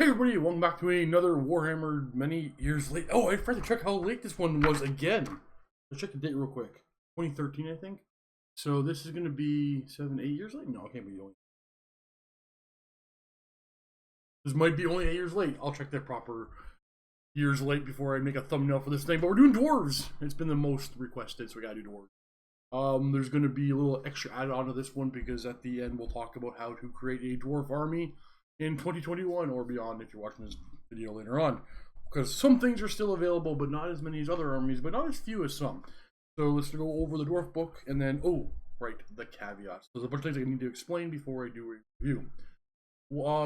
Hey everybody, welcome back to another Warhammer many years late. Oh, I forgot to check how late this one was again. Let's check the date real quick. 2013, I think. So this is going to be 7, 8 years late? No, it can't be only. This might be only 8 years late. I'll check that proper years late before I make a thumbnail for this thing. But we're doing Dwarves. It's been the most requested, so we gotta do Dwarves. There's going to be a little extra added on to this one because at the end we'll talk about how to create a Dwarf army in 2021 or beyond if you're watching this video later on, because some things are still available but not as many as other armies, but not as few as some. So let's go over the Dwarf book and then the caveats. There's a bunch of things I need to explain before I do a review.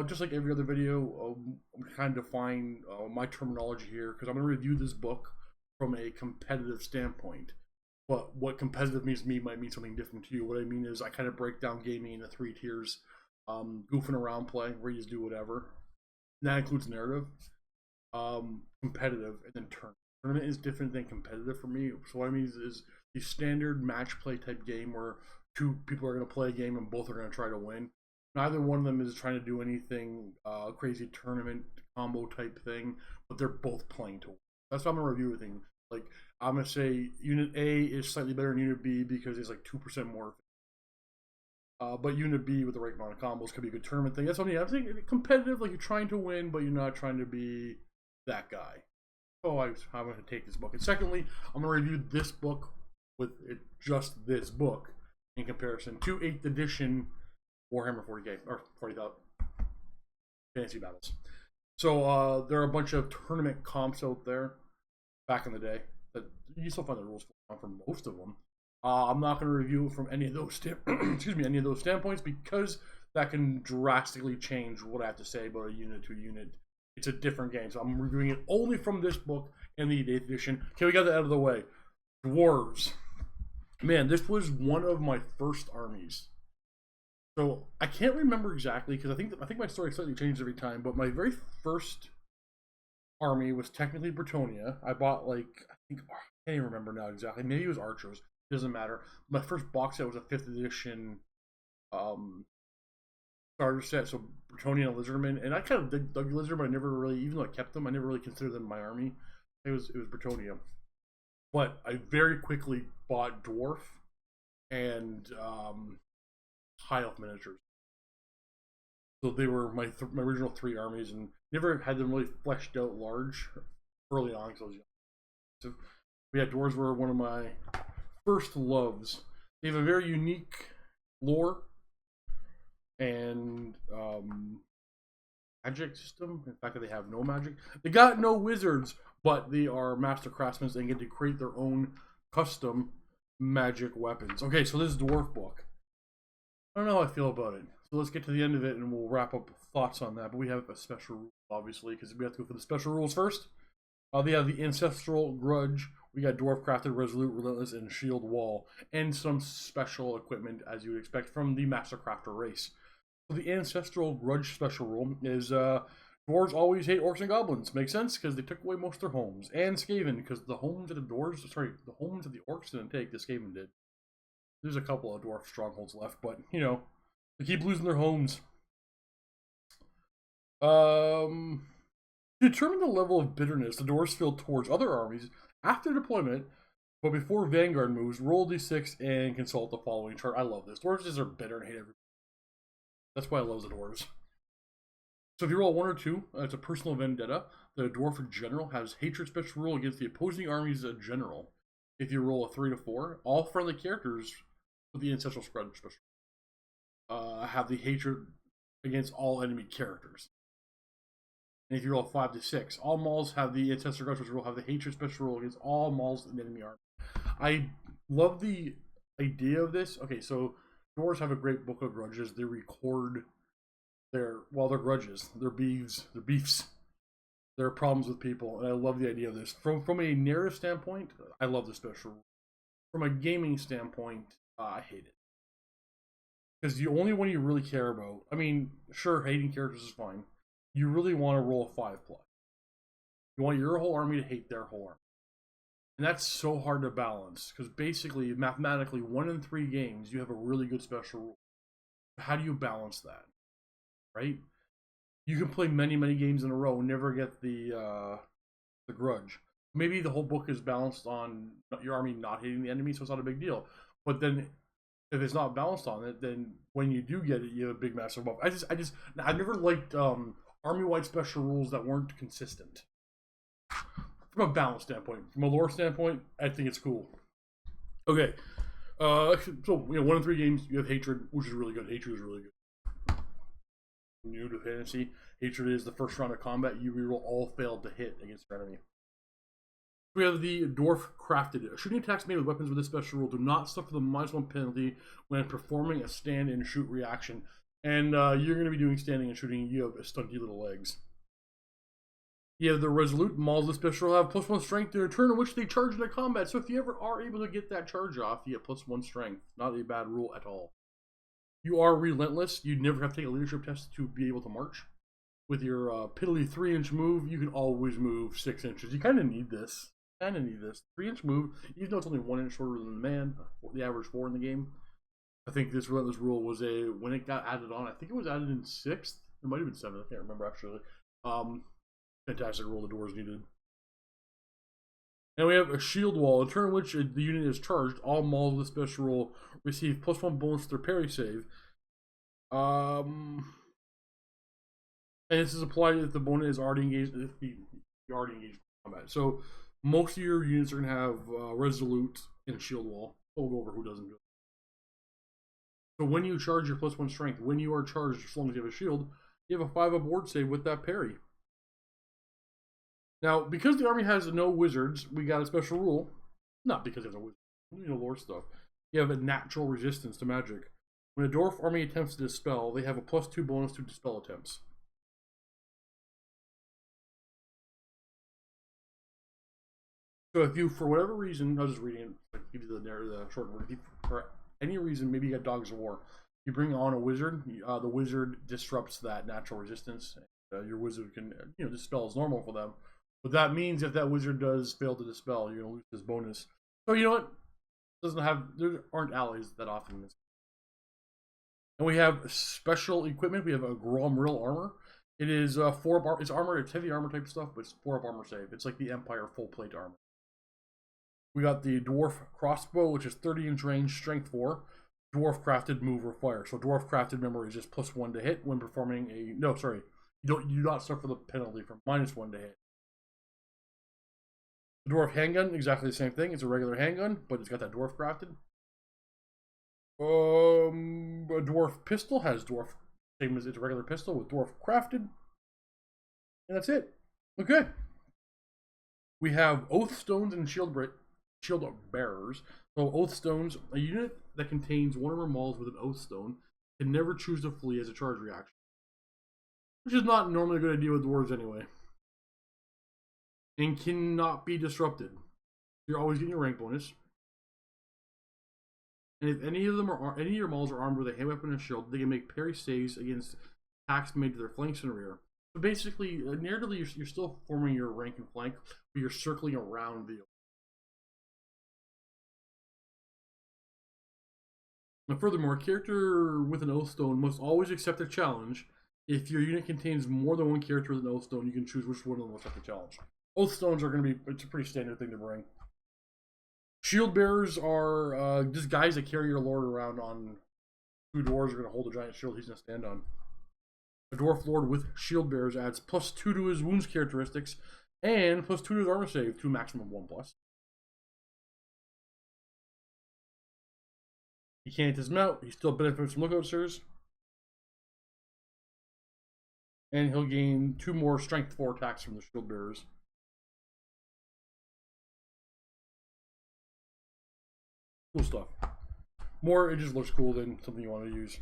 Just like every other video, I'm kind of define my terminology here because I'm going to review this book from a competitive standpoint. But what competitive means to me might mean something different to you. What I mean is I kind of break down gaming into 3 tiers. Goofing around play, where you just do whatever. And that includes narrative, competitive, and then tournament. Tournament is different than competitive for me. So what I mean is the standard match play type game where 2 people are going to play a game and both are going to try to win. Neither one of them is trying to do anything crazy tournament combo type thing, but they're both playing to win. That's why I'm going to review everything. Like, I'm going to say Unit A is slightly better than Unit B because it's like 2% more. But Unit B with the right amount of combos could be a good tournament thing. That's what I mean. I'm thinking competitive, like you're trying to win, but you're not trying to be that guy. So I'm going to take this book. And secondly, I'm going to review this book with just this book in comparison to 8th edition Warhammer 40k, or 40,000 Fantasy Battles. So there are a bunch of tournament comps out there back in the day that you still find the rules for most of them. I'm not going to review from any of those any of those standpoints because that can drastically change what I have to say about a unit to unit. It's a different game, so I'm reviewing it only from this book and the 8th edition. Okay, we got that out of the way. Dwarves. Man, this was one of my first armies. So I can't remember exactly because I think my story slightly changes every time. But my very first army was technically Bretonia. I bought I can't even remember now exactly. Maybe it was Archers. Doesn't matter. My first box set was a 5th edition starter set, so Bretonian and Lizardman, and I kind of dug the Lizard, but I never really, even though I kept them, I never really considered them my army. It was Bretonia, but I very quickly bought Dwarf and High Elf miniatures. So they were my original 3 armies, and never had them really fleshed out large early on because I was young. So yeah, Dwarves were one of my first loves. They have a very unique lore and magic system. In fact, they have no magic. They got no wizards, but they are master craftsmen and get to create their own custom magic weapons. Okay, so this is Dwarf book. I don't know how I feel about it. So let's get to the end of it and we'll wrap up thoughts on that. But we have a special rule, obviously, because we have to go for the special rules first. They have the Ancestral Grudge. We got Dwarf Crafted, Resolute, Relentless, and Shield Wall. And some special equipment, as you would expect, from the Master Crafter race. So the Ancestral Grudge special rule is Dwarves always hate Orcs and Goblins. Makes sense, because they took away most of their homes. And Skaven, because the homes of the homes of the Orcs didn't take, the Skaven did. There's a couple of Dwarf strongholds left, but, you know, they keep losing their homes. To determine the level of bitterness the Dwarves feel towards other armies after deployment, but before Vanguard moves, roll d6 and consult the following chart. I love this. Dwarves just are bitter and hate everybody. That's why I love the Dwarves. So if you roll 1 or 2, it's a personal vendetta. The Dwarf General has hatred special rule against the opposing army's general. If you roll a 3 to 4, all friendly characters with the Ancestral Spread special have the hatred against all enemy characters. And if you roll 5 to 6, all Mauls have the Ancestral Grudge special rule, have the hatred special rule against all Mauls in the enemy army. I love the idea of this. Okay, so Dwarves have a great book of grudges. They record their grudges, their beefs, their problems with people, and I love the idea of this. From a narrative standpoint, I love the special rule. From a gaming standpoint, I hate it. Because the only one you really care about, I mean, sure, hating characters is fine. You really want to roll a 5+. You want your whole army to hate their whole army. And that's so hard to balance, because basically, mathematically, 1 in 3 games, you have a really good special rule. How do you balance that? Right? you can play many games in a row and never get the grudge. Maybe the whole book is balanced on your army not hitting the enemy, so it's not a big deal. But then, if it's not balanced on it, then when you do get it, you have a big massive buff. I've never liked army-wide special rules that weren't consistent. From a balance standpoint, from a lore standpoint, I think it's cool. Okay, so 1 in 3 games you have hatred, which is really good. Hatred is really good. New to fantasy, hatred is the first round of combat. You reroll all failed to hit against your enemy. We have the Dwarf crafted. Shooting attacks made with weapons with this special rule do not suffer the -1 penalty when performing a stand and shoot reaction. And you're going to be doing standing and shooting. You have stunty little legs. You have the Resolute Mauls. The special will have +1 strength to a turn in which they charge into combat. So if you ever are able to get that charge off, you get +1 strength. Not a bad rule at all. You are relentless. You never have to take a leadership test to be able to march. With your piddly 3-inch move, you can always move 6 inches. You kind of need this. 3-inch move, even though it's only 1 inch shorter than the man, the average 4 in the game. I think this relentless rule was when it got added on, I think it was added in 6th. It might have been 7th. I can't remember actually. Fantastic rule the Dwarves needed. And we have a shield wall. In turn in which the unit is charged, all Mauls with the special rule receive +1 bonus to their parry save. And this is applied if the opponent is already engaged. If you're already engaged in combat. So most of your units are going to have Resolute and Shield Wall. We'll go over who doesn't do it. So when you charge your +1 strength, when you are charged, as long as you have a shield, you have a 5 up ward save with that parry. Now, because the army has no wizards, we got a special rule. Not because there's a wizard, lore stuff. You have a natural resistance to magic. When a Dwarf army attempts to dispel, they have a +2 bonus to dispel attempts. So if you, for whatever reason, I was just reading it, like give you the short word. If you, for any reason, maybe you got Dogs of War, you bring on a wizard. The wizard disrupts that natural resistance. Your wizard can, dispel as normal for them. But that means if that wizard does fail to dispel, you're gonna lose this bonus. So you know what? There aren't allies that often in this. And we have special equipment. We have a Gromril armor. It is 4 up. It's armor. It's heavy armor type stuff, but it's 4 up armor save. It's like the Empire full plate armor. We got the Dwarf crossbow, which is 30-inch range, strength 4. Dwarf crafted, move or fire. So Dwarf crafted, remember, is just +1 to hit when performing a. No, sorry, you do not suffer the penalty from -1 to hit. The Dwarf handgun, exactly the same thing. It's a regular handgun, but it's got that Dwarf crafted. A Dwarf pistol has Dwarf, same as it's a regular pistol with Dwarf crafted. And that's it. Okay. We have Oath Stones and Shield Bearers. So Oath Stones, a unit that contains 1 or more Mauls with an Oath Stone can never choose to flee as a charge reaction. Which is not normally a good idea with dwarves anyway. And cannot be disrupted. You're always getting your rank bonus. And if any of your Mauls are armed with a hand weapon and shield, they can make parry saves against attacks made to their flanks and rear. So basically, narratively, you're still forming your rank and flank, but you're circling around the. Now, furthermore, a character with an Oath Stone must always accept a challenge. If your unit contains more than 1 character with an Oath Stone, you can choose which one of them will accept the challenge. Oath Stones are going to be, it's a pretty standard thing to bring. Shield Bearers are just guys that carry your lord around on 2 dwarves are going to hold a giant shield he's going to stand on. A Dwarf Lord with Shield Bearers adds +2 to his wounds characteristics and +2 to his armor save to a maximum of 1+. He can't dismount, he still benefits from lookout sirs. And he'll gain 2 more strength 4 attacks from the Shield Bearers. Cool stuff. More, it just looks cool than something you want to use.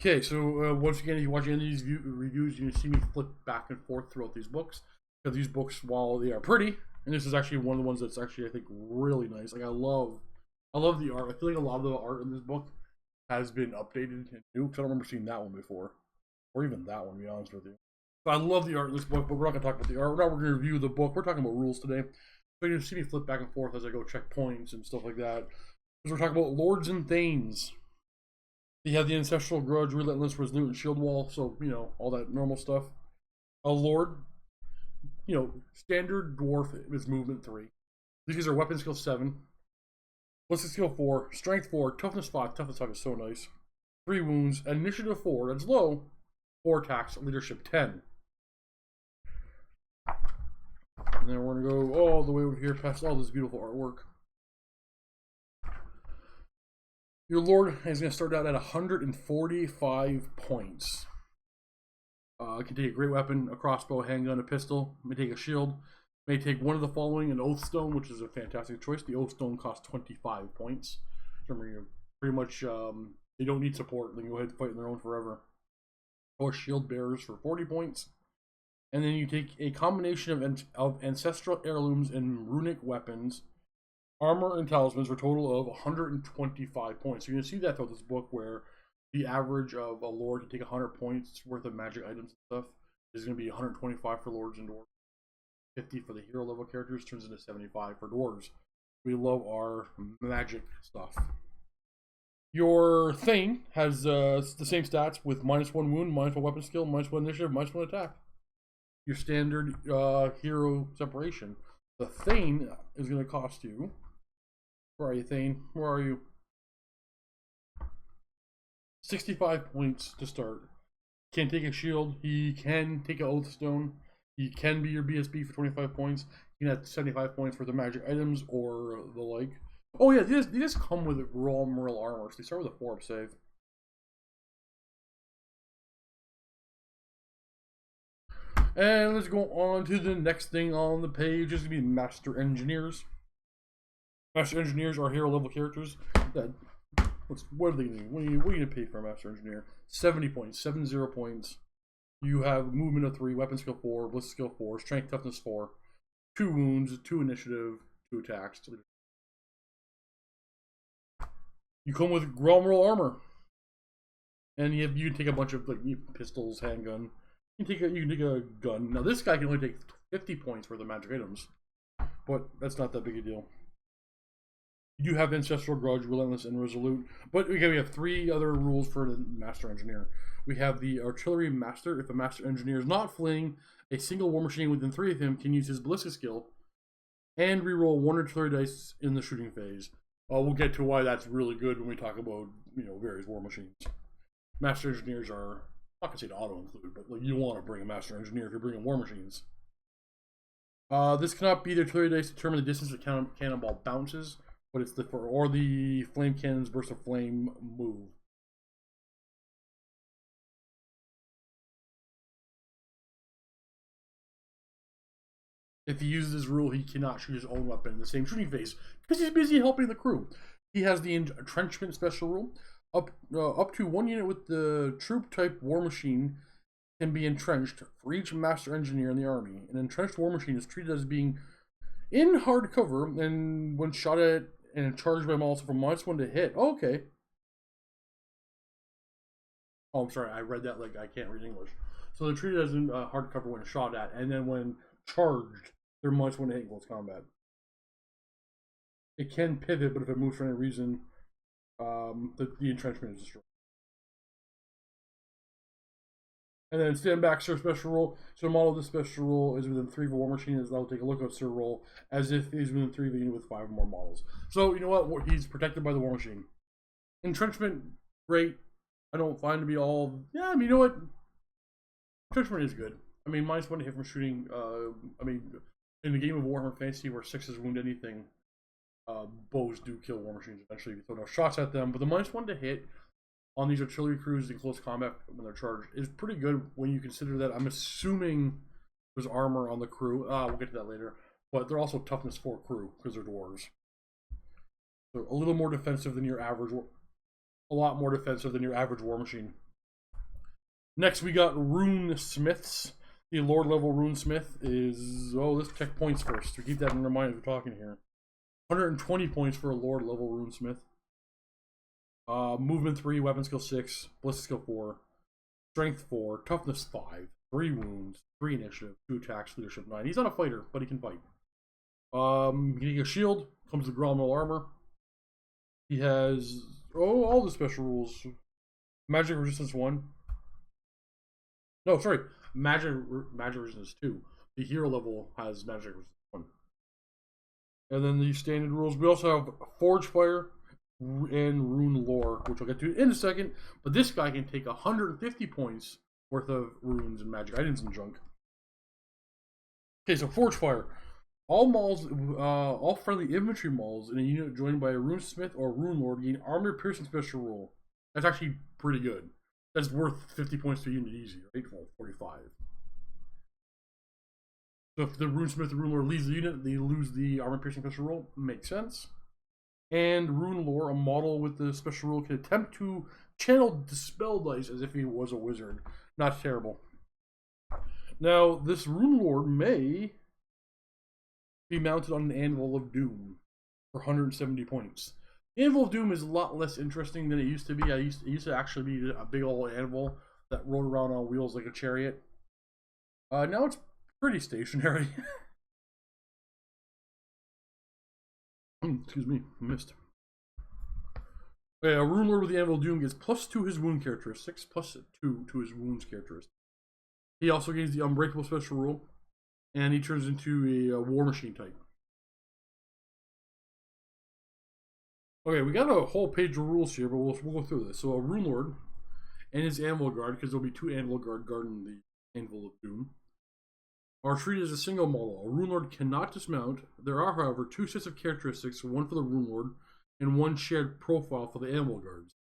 Okay, so once again, if you watch any of these reviews, you can see me flip back and forth throughout these books. Because these books, while they are pretty, and this is actually one of the ones that's actually, I think, really nice. Like, I love the art. I feel like a lot of the art in this book has been updated and new, because I don't remember seeing that one before. Or even that one, to be honest with you. So I love the art in this book, but we're not going to talk about the art. We're not going to review the book. We're talking about rules today. So you can see me flip back and forth as I go check points and stuff like that. Because we're talking about Lords and Thanes. You have the Ancestral Grudge, Relentless, Resolute, and Shield Wall, so, you know, all that normal stuff. A Lord, you know, standard Dwarf is movement 3. These are weapon skill 7. Ballistic skill 4, strength 4, toughness 5. Toughness 5 is so nice. 3 wounds, initiative 4, that's low. 4 attacks, leadership 10. And then we're gonna go all the way over here past all this beautiful artwork. Your Lord is gonna start out at 145 points. It can take a great weapon, a crossbow, a handgun, a pistol. May take a shield. May take one of the following: an Oath Stone, which is a fantastic choice. The Oath Stone costs 25 points. Remember, you pretty much they don't need support. They can go ahead and fight on their own forever. Or Shield Bearers for 40 points. And then you take a combination of ancestral heirlooms and runic weapons, armor, and talismans for a total of 125 points. So you're going to see that throughout this book, where the average of a lord to take 100 points worth of magic items and stuff is going to be 125 for lords and dwarves. 50 for the hero level characters turns into 75 for dwarves. We love our magic stuff. Your Thane has the same stats with -1 wound, -1 weapon skill, -1 initiative, -1 attack. Your standard hero separation. The Thane is going to cost you. Where are you, Thane? Where are you? 65 points to start. Can't take a shield. He can take an Oath Stone. He can be your BSB for 25 points. You can have 75 points for the magic items or the like. Oh yeah, they just come with raw moral armor. So they start with a 4-up save. And let's go on to the next thing on the page. This is going to be Master Engineers. Master Engineers are hero level characters that, what are they going to do? What are you going to pay for a Master Engineer? 70 points, 70 points. You have movement of 3, weapon skill 4, ballistic skill 4, strength toughness 4, 2 wounds, 2 initiative, 2 attacks. You come with Gromrel armor. And you can take a bunch of like pistols, handgun. You can take a gun. Now this guy can only take 50 points worth of magic items, but that's not that big a deal. You do have Ancestral Grudge, Relentless, and Resolute, but again, we have 3 other rules for the Master Engineer. We have the Artillery Master. If a Master Engineer is not fleeing, a single war machine within 3 of him can use his ballistic skill and reroll 1 artillery dice in the shooting phase. We'll get to why that's really good when we talk about, you know, various war machines. Master Engineers are, I'm not gonna say to auto include, but like, you want to bring a Master Engineer if you're bringing war machines. This cannot be the artillery dice to determine the distance the cannonball bounces, but it's the flame cannon's burst of flame move. If he uses this rule, he cannot shoot his own weapon in the same shooting phase because he's busy helping the crew. He has the entrenchment special rule. Up to 1 unit with the troop type war machine can be entrenched for each Master Engineer in the army. An entrenched war machine is treated as being in hard cover, and when shot at and charged by models from -1 to hit. Oh, okay. Oh, I'm sorry. I read that like I can't read English. So they're treated as in hard cover when shot at, and then when charged, they're -1 to hit in close combat. It can pivot, but if it moves for any reason, the entrenchment is destroyed. And then stand back, sir, special roll. So a model of this special roll is within 3 of a war machine. I'll take a look at sir roll as if he's within 3 of a unit with 5 or more models. So you know what? He's protected by the war machine. Entrenchment, great. I don't find to be all. Yeah, I mean, you know what? Entrenchment is good. I mean, -1 to hit from shooting. I mean, in the game of Warhammer Fantasy, where 6s wound anything, bows do kill war machines eventually if you throw enough shots at them. But the -1 to hit on these artillery crews in close combat when they're charged is pretty good when you consider that I'm assuming there's armor on the crew. We'll get to that later. But they're also toughness 4 crew because they're dwarves. So a little more defensive than your average, a lot more defensive than your average war machine. Next we got Rune Smiths. The Lord level Rune Smith is, let's check points first. So keep that in our mind as we're talking here. 120 points for a Lord level Rune Smith. Movement 3, weapon skill 6, ballistic skill 4, strength 4, toughness 5, 3 wounds, 3 initiative, 2 attacks, leadership 9. He's not a fighter, but he can fight. Getting a shield, comes with Gromrel armor. He has all the special rules. Magic resistance 1. No, sorry. Magic resistance 2. The hero level has magic resistance 1. And then the standard rules. We also have Forge Fire and Rune Lore, which I'll get to in a second. But this guy can take 150 points worth of runes and magic items and junk. Okay, so Forge Fire. All friendly infantry mauls in a unit joined by a Rune Smith or Rune Lord gain armor piercing special rule. That's actually pretty good. That's worth 50 points to a unit easy, right? Well, 45. So if the Rune Smith or Rune Lord leaves the unit, they lose the armor piercing special rule. Makes sense. And Rune Lore, a model with the special rule, can attempt to channel Dispel Dice as if he was a wizard. Not terrible. Now, this Rune Lord may be mounted on an Anvil of Doom for 170 points. The Anvil of Doom is a lot less interesting than it used to be. It used to actually be a big old anvil that rode around on wheels like a chariot. Now it's pretty stationary. Excuse me, missed. Okay, a Rune Lord with the Anvil of Doom gets +2 his wound characteristics, +2 to his wounds characteristics. He also gains the Unbreakable special rule, and he turns into a War Machine type. Okay, we got a whole page of rules here, but we'll go through this. So a Rune Lord and his Anvil Guard, because there'll be 2 Anvil Guard guarding the Anvil of Doom, are treated as a single model. A Rune Lord cannot dismount. There are, however, 2 sets of characteristics, one for the Rune Lord and one shared profile for the Anvil Guards.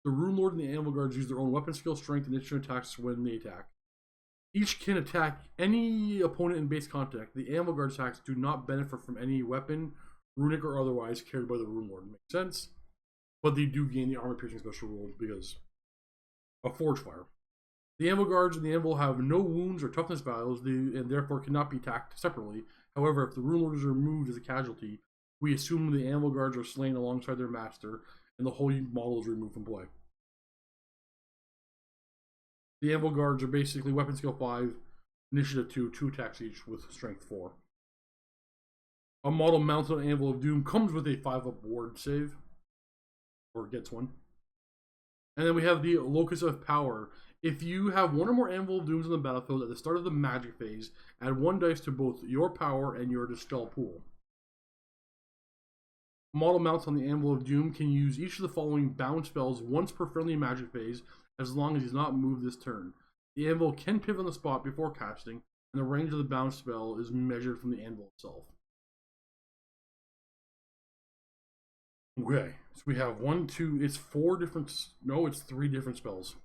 The Rune Lord and the Anvil Guards use their own weapon skill, strength, and instrument attacks when they attack. Each can attack any opponent in base contact. The Anvil Guard attacks do not benefit from any weapon, runic or otherwise, carried by the Rune Lord. Makes sense. But they do gain the armor piercing special rule because of Forge Fire. The Anvil Guards and the Anvil have no wounds or toughness values, and therefore cannot be attacked separately. However, if the Rune Lord is removed as a casualty, we assume the Anvil Guards are slain alongside their master, and the whole model is removed from play. The Anvil Guards are basically weapon skill 5, initiative 2, 2 attacks each with strength 4. A model mounted on Anvil of Doom comes with a 5-up ward save, or gets one. And then we have the Locus of Power. If you have one or more Anvil of Dooms on the battlefield at the start of the magic phase, add 1 dice to both your power and your dispel pool. A model mounted on the Anvil of Doom can use each of the following bound spells once per friendly magic phase, as long as he's not moved this turn. The Anvil can pivot on the spot before casting, and the range of the bound spell is measured from the Anvil itself. Okay, so we have 3 different spells.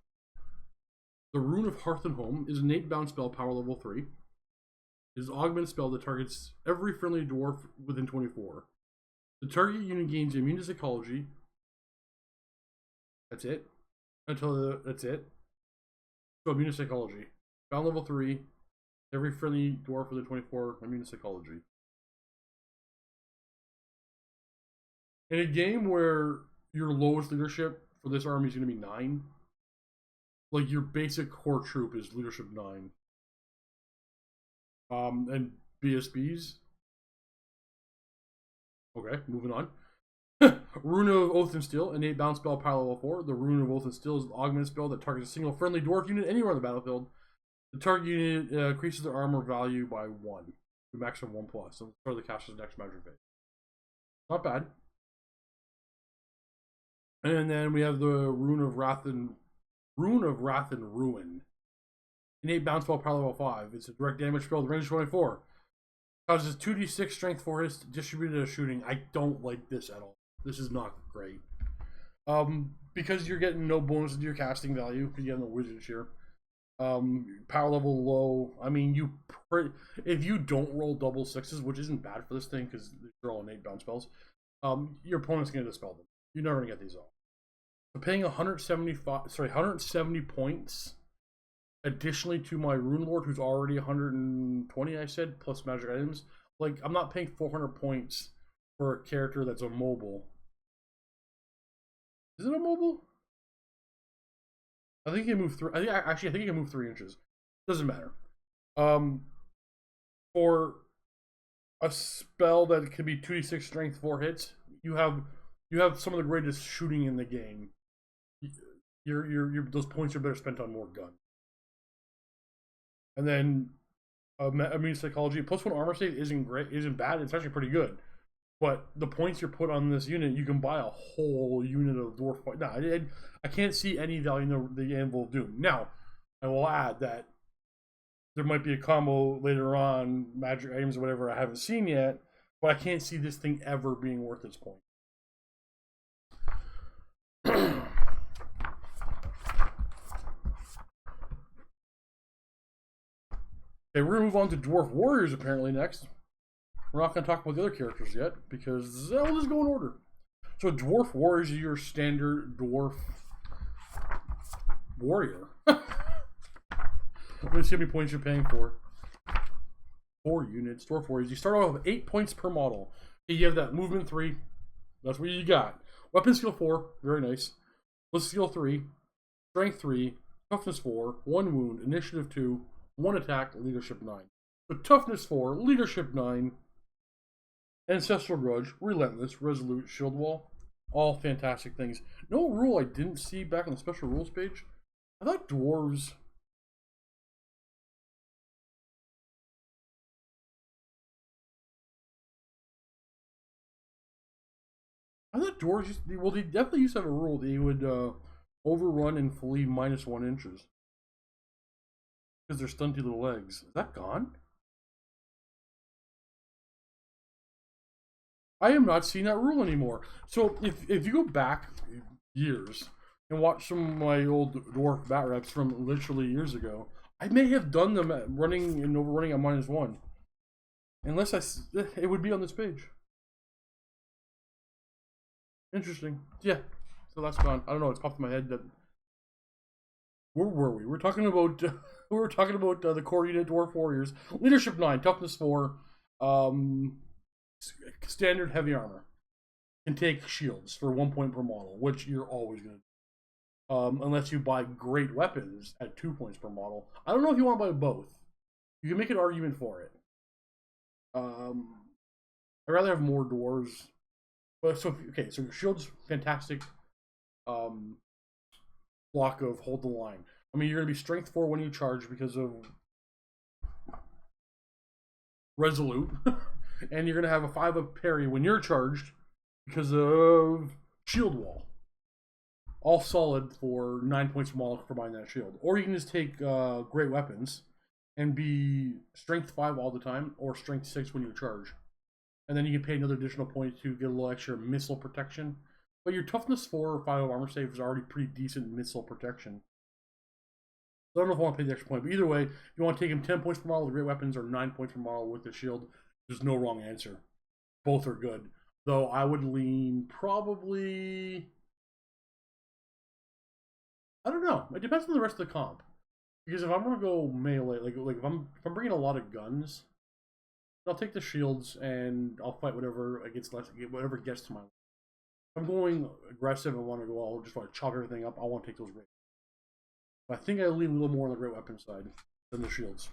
The Rune of Hearth and Home is an innate bound spell, power level 3. It is an augment spell that targets every friendly dwarf within 24. The target unit gains immune to psychology. That's it. That's it. So immune to psychology. Bound level 3. Every friendly dwarf within 24, immune to psychology. In a game where your lowest leadership for this army is going to be 9, like your basic core troop is leadership 9. And BSBs. Okay, moving on. Rune of Oath and Steel, innate bound spell, power level 4. The Rune of Oath and Steel is an augment spell that targets a single friendly dwarf unit anywhere on the battlefield. The target unit increases their armor value by 1, to maximum 1+. So start the caster's next magic phase. Not bad. And then we have the Rune of Wrath and Ruin. Innate bound spell, power level 5. It's a direct damage spell with range 24. Causes 2d6 strength for his distributed shooting. I don't like this at all. This is not great. Because you're getting no bonus to your casting value because you have no wizards here. Power level low. I mean, if you don't roll double 6s, which isn't bad for this thing because they're all innate bound spells, your opponent's gonna dispel them. You're never gonna get these all. So paying 170 points additionally to my Rune Lord, who's already 120, I said, plus magic items. Like, I'm not paying 400 points for a character that's immobile. Is it immobile? I think he can move 3. I think he can move 3 inches. Doesn't matter. For a spell that can be 2d6 strength 4 hits, you have some of the greatest shooting in the game. those points are better spent on more guns. And then immune psychology +1 armor save isn't bad. It's actually pretty good. But the points you're put on this unit, you can buy a whole unit of dwarf point. Nah, I can't see any value in the Anvil of Doom. Now, I will add that there might be a combo later on, magic items or whatever I haven't seen yet, but I can't see this thing ever being worth its point. Okay, we're gonna move on to Dwarf Warriors apparently next. We're not gonna talk about the other characters yet because we'll just go in order. So Dwarf Warriors are your standard dwarf warrior. Let's see how many points you're paying for. 4 units, Dwarf Warriors. You start off with 8 points per model. You have that movement 3. That's what you got. Weapon skill 4, very nice. Ballistic skill 3, strength 3, toughness 4, 1 wound, initiative 2, 1 attack, leadership 9. So toughness 4, leadership 9, ancestral grudge, relentless, resolute, shield wall. All fantastic things. No rule I didn't see back on the special rules page. I thought dwarves. Well, they definitely used to have a rule they would overrun and flee -1 inches. Because they're stunty little legs. Is that gone? I am not seeing that rule anymore. So if you go back years and watch some of my old dwarf bat reps from literally years ago, I may have done them at running and overrunning at -1. Unless it would be on this page. Interesting. Yeah. So that's gone. I don't know. It's popped in my head that. Where were we? We're talking about. The core unit Dwarf Warriors. Leadership 9, toughness 4, standard heavy armor. Can take shields for 1 point per model, which you're always gonna do. Unless you buy great weapons at 2 points per model. I don't know if you want to buy both. You can make an argument for it. I'd rather have more dwarves. But so shields, fantastic. Block of hold the line. I mean, you're gonna be strength 4 when you charge because of resolute, and you're gonna have a 5-up parry when you're charged because of shield wall. All solid for 9 points per model for buying that shield. Or you can just take great weapons and be strength 5 all the time, or strength 6 when you charge. And then you can pay another additional point to get a little extra missile protection. But your toughness 4 or 5 armor save is already pretty decent missile protection. So I don't know if I want to pay the extra point. But either way, if you want to take him 10 points per model with great weapons or 9 points per model with the shield, there's no wrong answer. Both are good. Though I would lean probably. I don't know. It depends on the rest of the comp. Because if I'm gonna go melee, like if I'm bringing a lot of guns, I'll take the shields and I'll fight whatever gets to my. If I'm going aggressive and want to go, I'll just want to chop everything up. I want to take those great. But I think I lean a little more on the great weapon side than the shields.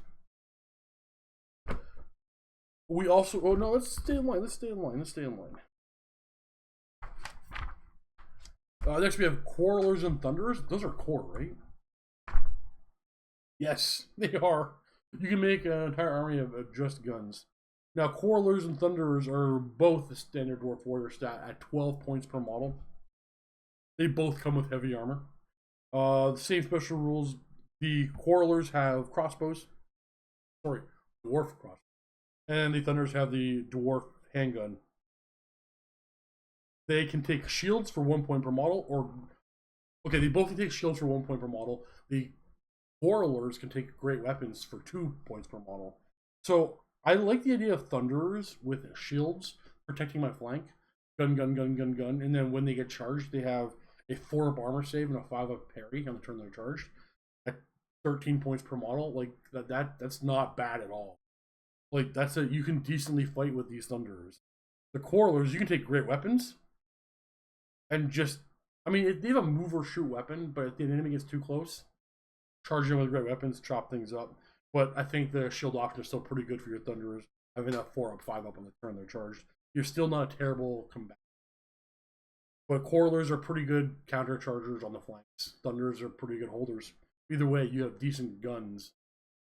We also. Oh no, let's stay in line. Next we have Quarrelers and Thunderers. Those are core, right? Yes, they are. You can make an entire army of just guns. Now, Quarrelers and Thunderers are both the standard Dwarf Warrior stat at 12 points per model. They both come with heavy armor. The same special rules. The Quarrelers have crossbows. Sorry, dwarf crossbows. And the Thunderers have the dwarf handgun. They can take shields for 1 point per model, or they both can take shields for 1 point per model. The Quarrelers can take great weapons for 2 points per model. So I like the idea of Thunderers with shields protecting my flank. Gun. And then when they get charged, they have a 4-up armor save and a 5-up parry on the turn they're charged. At 13 points per model, like that's not bad at all. Like you can decently fight with these Thunderers. The Quarrelers, you can take great weapons. And just, I mean, they have a move or shoot weapon, but if the enemy gets too close, charge them with great weapons, chop things up. But I think the shield option is still pretty good for your Thunderers, having that 4-up, 5-up on the turn they're charged. You're still not a terrible combat. But Quarrelers are pretty good counter chargers on the flanks. Thunders are pretty good holders. Either way, you have decent guns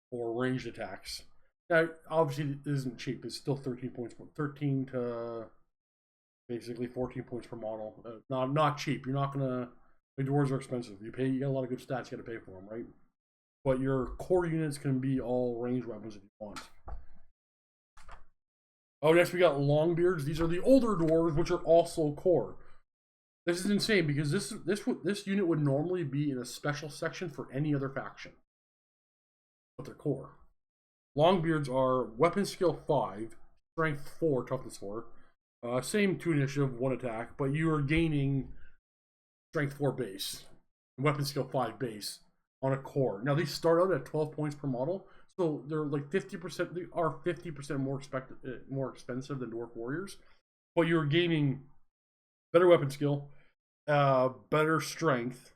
or ranged attacks. Now, obviously, it isn't cheap. It's still 13 points, 13 to basically 14 points per model. Not cheap. You're not gonna. The dwarves are expensive. You get a lot of good stats. You got to pay for them, right? But your core units can be all ranged weapons if you want. Oh, next we got Longbeards. These are the older dwarves, which are also core. This is insane because this unit would normally be in a special section for any other faction, but they're core. Longbeards are weapon skill 5, strength 4, toughness 4. Same 2 initiative, 1 attack, but you are gaining strength 4 base, weapon skill 5 base on a core. Now these start out at 12 points per model, so they're like 50%. They are 50% more expensive than Dwarf Warriors, but you're gaining better weapon skill, better strength,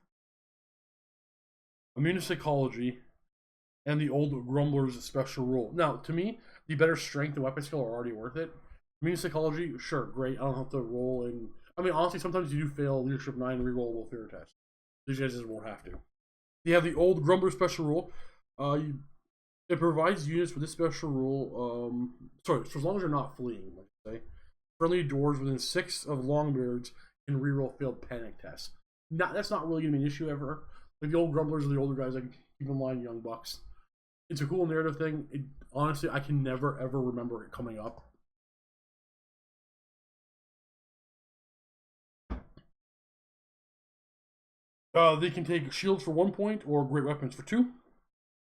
immune to psychology, and the old Grumblers special rule. Now, to me, the better strength and weapon skill are already worth it. Immune to psychology, sure, great. I don't have to roll in. I mean, honestly, sometimes you do fail Leadership 9 rerollable fear test. These guys just won't have to. You have the old Grumbler special rule. It provides units with this special rule. So as long as you're not fleeing, like I say, friendly dwarves within 6 of Longbeards can reroll failed panic tests. That's not really gonna be an issue ever. Like the old Grumblers are the older guys. Like keep in mind, young bucks. It's a cool narrative thing. Honestly, I can never ever remember it coming up. They can take shields for 1 point or great weapons for 2.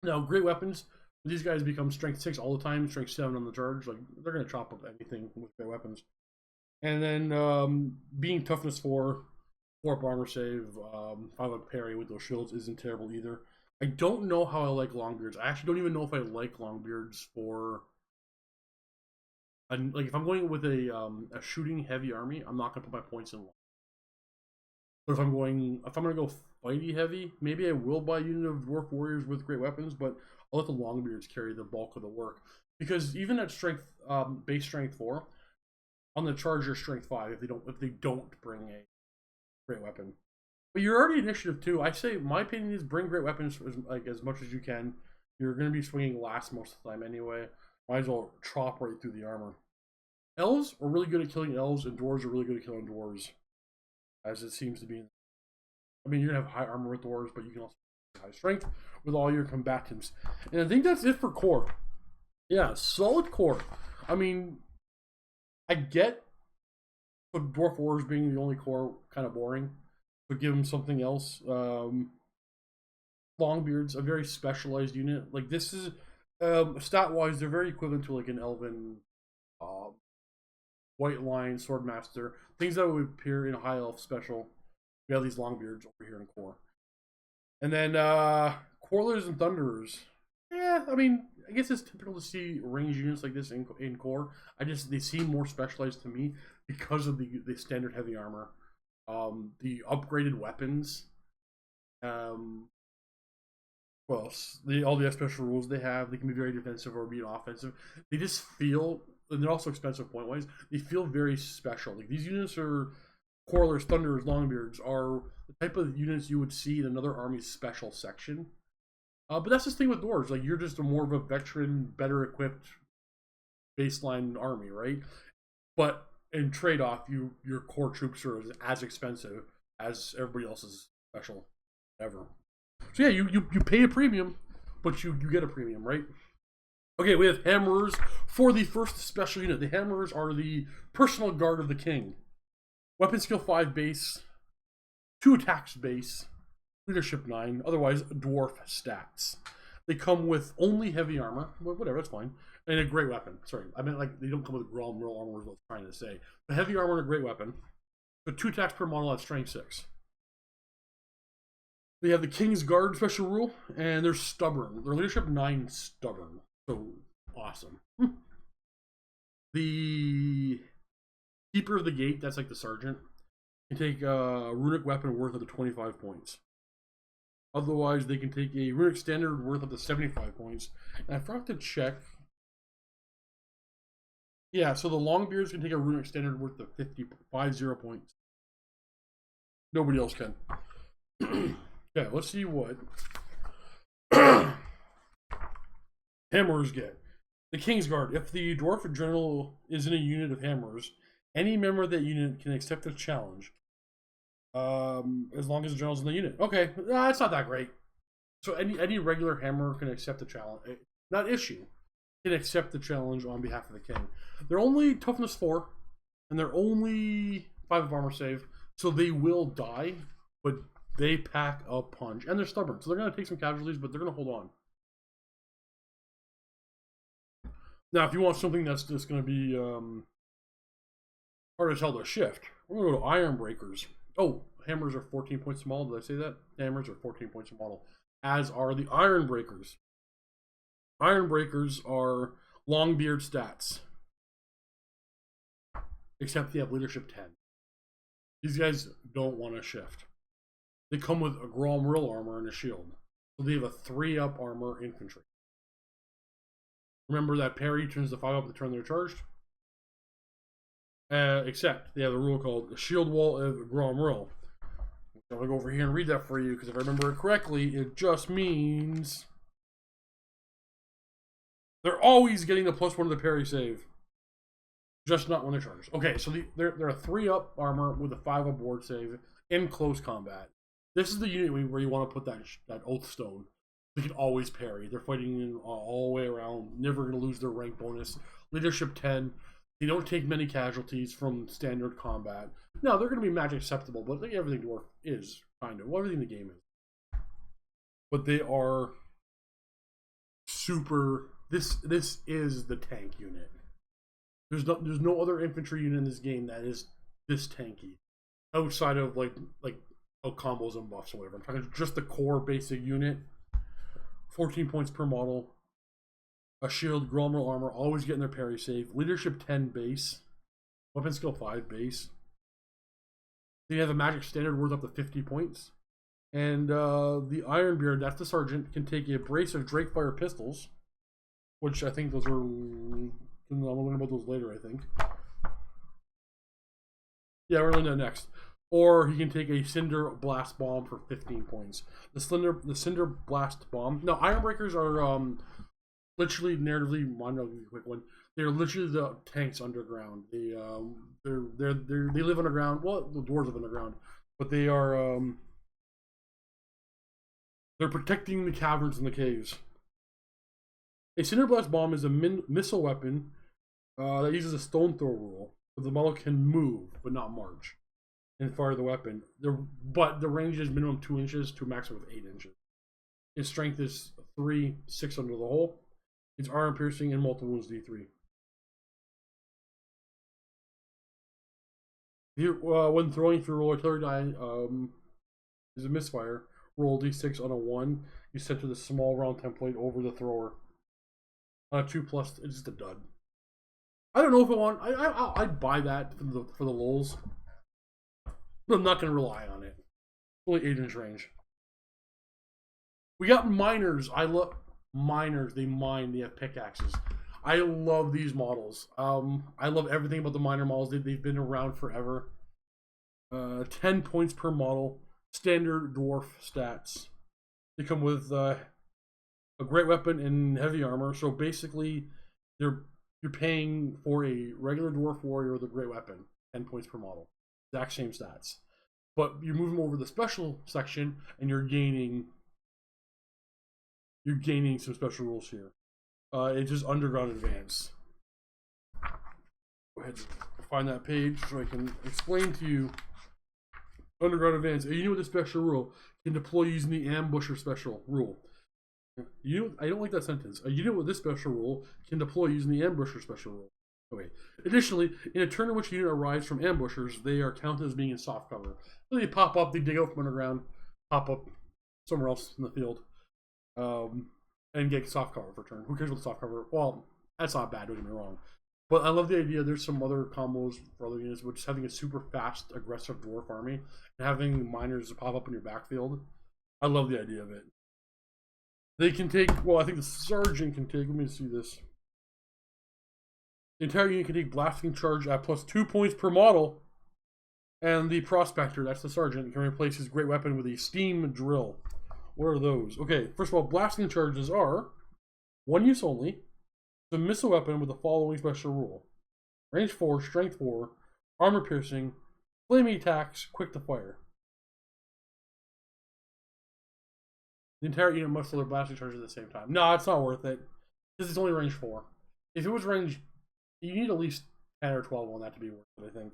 Now, great weapons, these guys become strength 6 all the time, strength 7 on the charge. Like they're gonna chop up anything with great weapons. And then being toughness 4, 4 up armor save, 5 up parry with those shields isn't terrible either. I don't know how I like Longbeards. I actually don't even know if I like Longbeards for. Like if I'm going with a shooting heavy army, I'm not gonna put my points in. But if I'm gonna go fighty heavy, maybe I will buy a unit of Dwarf Warriors with great weapons, but I'll let the Longbeards carry the bulk of the work. Because even at strength base strength 4, on the charger strength 5 if they don't bring a great weapon. But you're already initiative 2. I say my opinion is bring great weapons as much as you can. You're gonna be swinging last most of the time anyway. Might as well chop right through the armor. Elves are really good at killing elves, and dwarves are really good at killing dwarves. As it seems to be. I mean, you're gonna have high armor with dwarves, but you can also have high strength with all your combatants. And I think that's it for core. Yeah, solid core. I mean, I get Dwarf Warriors being the only core kind of boring, but give them something else. Longbeards, a very specialized unit. Like this is stat-wise, they're very equivalent to like an Elven White Lion, Swordmaster, things that would appear in a High Elf special. We have these Longbeards over here in core. And then Quarrelers and Thunderers. Yeah, I mean, I guess it's typical to see range units like this in core. They seem more specialized to me because of the standard heavy armor, the upgraded weapons, all the special rules they have. They can be very defensive or be offensive. They just feel, and they're also expensive point wise. They feel very special. Like these units are Quarrelers, Thunderers, Longbeards are the type of units you would see in another army's special section. But that's the thing with dwarves. Like you're just more of a veteran, better equipped baseline army, right? But in trade-off, your core troops are as expensive as everybody else's special ever. So yeah, you pay a premium, but you get a premium, right? Okay, we have Hammerers for the first special unit. The Hammerers are the personal guard of the king. Weapon skill 5 base, 2 attacks base, leadership 9, otherwise dwarf stats. They come with only heavy armor, whatever, that's fine, and a great weapon. Sorry, I meant like they don't come with real armor is what I was trying to say. The heavy armor and a great weapon. So 2 attacks per model at strength 6. They have the King's Guard special rule, and they're stubborn. Their leadership 9 stubborn. So awesome. The Keeper of the Gate, that's like the sergeant, can take a runic weapon worth up to 25 points. Otherwise, they can take a runic standard worth up to 75 points. And I forgot to check. Yeah, so the Longbeards can take a runic standard worth of 50 points. Nobody else can. Okay, let's see what Hammerers get. The Kingsguard. If the Dwarf General is in a unit of Hammerers, any member of that unit can accept the challenge. As long as the General's in the unit. Okay, it's not that great. So any regular Hammerer can accept the challenge. Not issue. Can accept the challenge on behalf of the King. They're only toughness 4, and they're only 5 of armor save, so they will die, but they pack a punch, and they're stubborn, so they're going to take some casualties, but they're going to hold on. Now, if you want something that's just going to be hard as hell to shift, we're going to go to Ironbreakers. Oh, hammers are 14 points a model. Did I say that? Hammers are 14 points a model, as are the Ironbreakers. Ironbreakers are Longbeard stats, except they have leadership 10. These guys don't want to shift. They come with a Gromrill armor and a shield, so they have a 3-up armor infantry. Remember that parry turns to 5-up the turn they're charged? Except they have a rule called the Shield Wall of Gromrill. I'm going to go over here and read that for you, because if I remember it correctly, it just means they're always getting the +1 to the parry save. Just not when they're charged. Okay, so they're a 3-up armor with a 5-up ward save in close combat. This is the unit where you want to put that Oath Stone. They can always parry. They're fighting all the way around. Never going to lose their rank bonus. Leadership 10. They don't take many casualties from standard combat. Now, they're going to be magic acceptable, but I think everything Dwarf is, kind of. Well, everything in the game is. But they are super... This is the tank unit. There's no other infantry unit in this game that is this tanky. Outside of like combos and buffs or whatever. I'm talking just the core basic unit. 14 points per model. A shield, Gromrill armor, always getting their parry save. Leadership 10 base. Weapon skill 5 base. They have a magic standard worth up to 50 points. And the Ironbeard, that's the sergeant, can take a brace of Drakefire pistols. Which I think those are... I'm going to learn about those later, I think. Yeah, we're learning that next. Or he can take a Cinder Blast Bomb for 15 points. The Cinder Blast Bomb... Now, Ironbreakers are literally, narratively... I'm going to give you a quick one. They're literally the tanks underground. They live underground. Well, the dwarves live underground. But they are... they're protecting the caverns and the caves. A Cinder Blast Bomb is a missile weapon that uses a stone throw rule. The model can move, but not march, and fire the weapon. But the range is minimum 2 inches to a maximum of 8 inches. Its strength is 3, 6 under the hole. Its armor piercing and multiple wounds D3. Here, when throwing through roll artillery die is a misfire. Roll D6 on a 1. You set to the small round template over the thrower. On a 2+, it's just a dud. I don't know if I want. I'd buy that for the lulz, but I'm not going to rely on it. Only 8-inch range. We got miners. I love miners. They mine. They have pickaxes. I love these models. I love everything about the miner models. They've been around forever. 10 points per model. Standard dwarf stats. They come with a great weapon and heavy armor. So basically, you're paying for a regular dwarf warrior with a great weapon. 10 points per model. Exact same stats. But you move them over the special section, and you're gaining some special rules here. It's just underground advance. Go ahead and find that page so I can explain to you. Underground advance. A unit with a special rule can deploy using the ambusher special rule. I don't like that sentence. A unit with this special rule can deploy using the ambusher special rule. Okay. Additionally, in a turn in which a unit arrives from ambushers, they are counted as being in soft cover. So they pop up, they dig out from underground, pop up somewhere else in the field, and get soft cover for turn. Who cares about soft cover? Well, that's not bad, don't get me wrong. But I love the idea. There's some other combos for other units, which is having a super fast, aggressive dwarf army and having miners pop up in your backfield. I love the idea of it. They can take, well, I think the sergeant can take, let me see this. The entire unit can take blasting charge at +2 points per model And the Prospector, that's the Sergeant, can replace his great weapon with a Steam Drill. What are those? Okay, first of all, blasting charges are 1 use only. It's a missile weapon with the following special rule: range 4, strength 4, armor piercing, flaming attacks, quick to fire. The entire unit must deliver blasting charges at the same time. No, it's not worth it. This is only range 4. If it was range, you need at least 10 or 12 on that to be worth it, I think.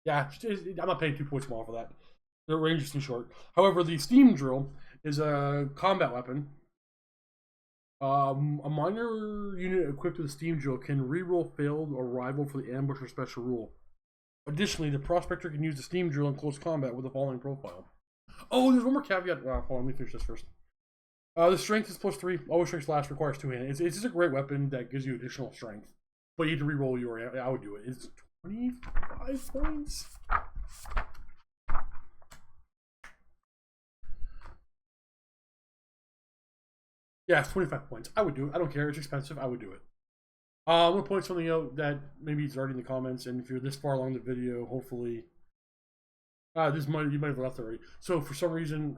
Yeah, I'm not paying 2 points more for that. The range is too short. However, the Steam Drill is a combat weapon. A minor unit equipped with a Steam Drill can reroll failed or rival for the ambush or special rule. Additionally, the Prospector can use the Steam Drill in close combat with the following profile. Oh, there's one more caveat. Hold on, let me finish this first. The strength is +3. Always strength slash requires 2-handed. It's just a great weapon that gives you additional strength. But you need to reroll your. I would do it. It's 25 points. Yeah, it's 25 points. I would do it. I don't care. It's expensive. I would do it. I'm going to point something out that maybe it's already in the comments, and if you're this far along the video, hopefully... you might have left already. So for some reason,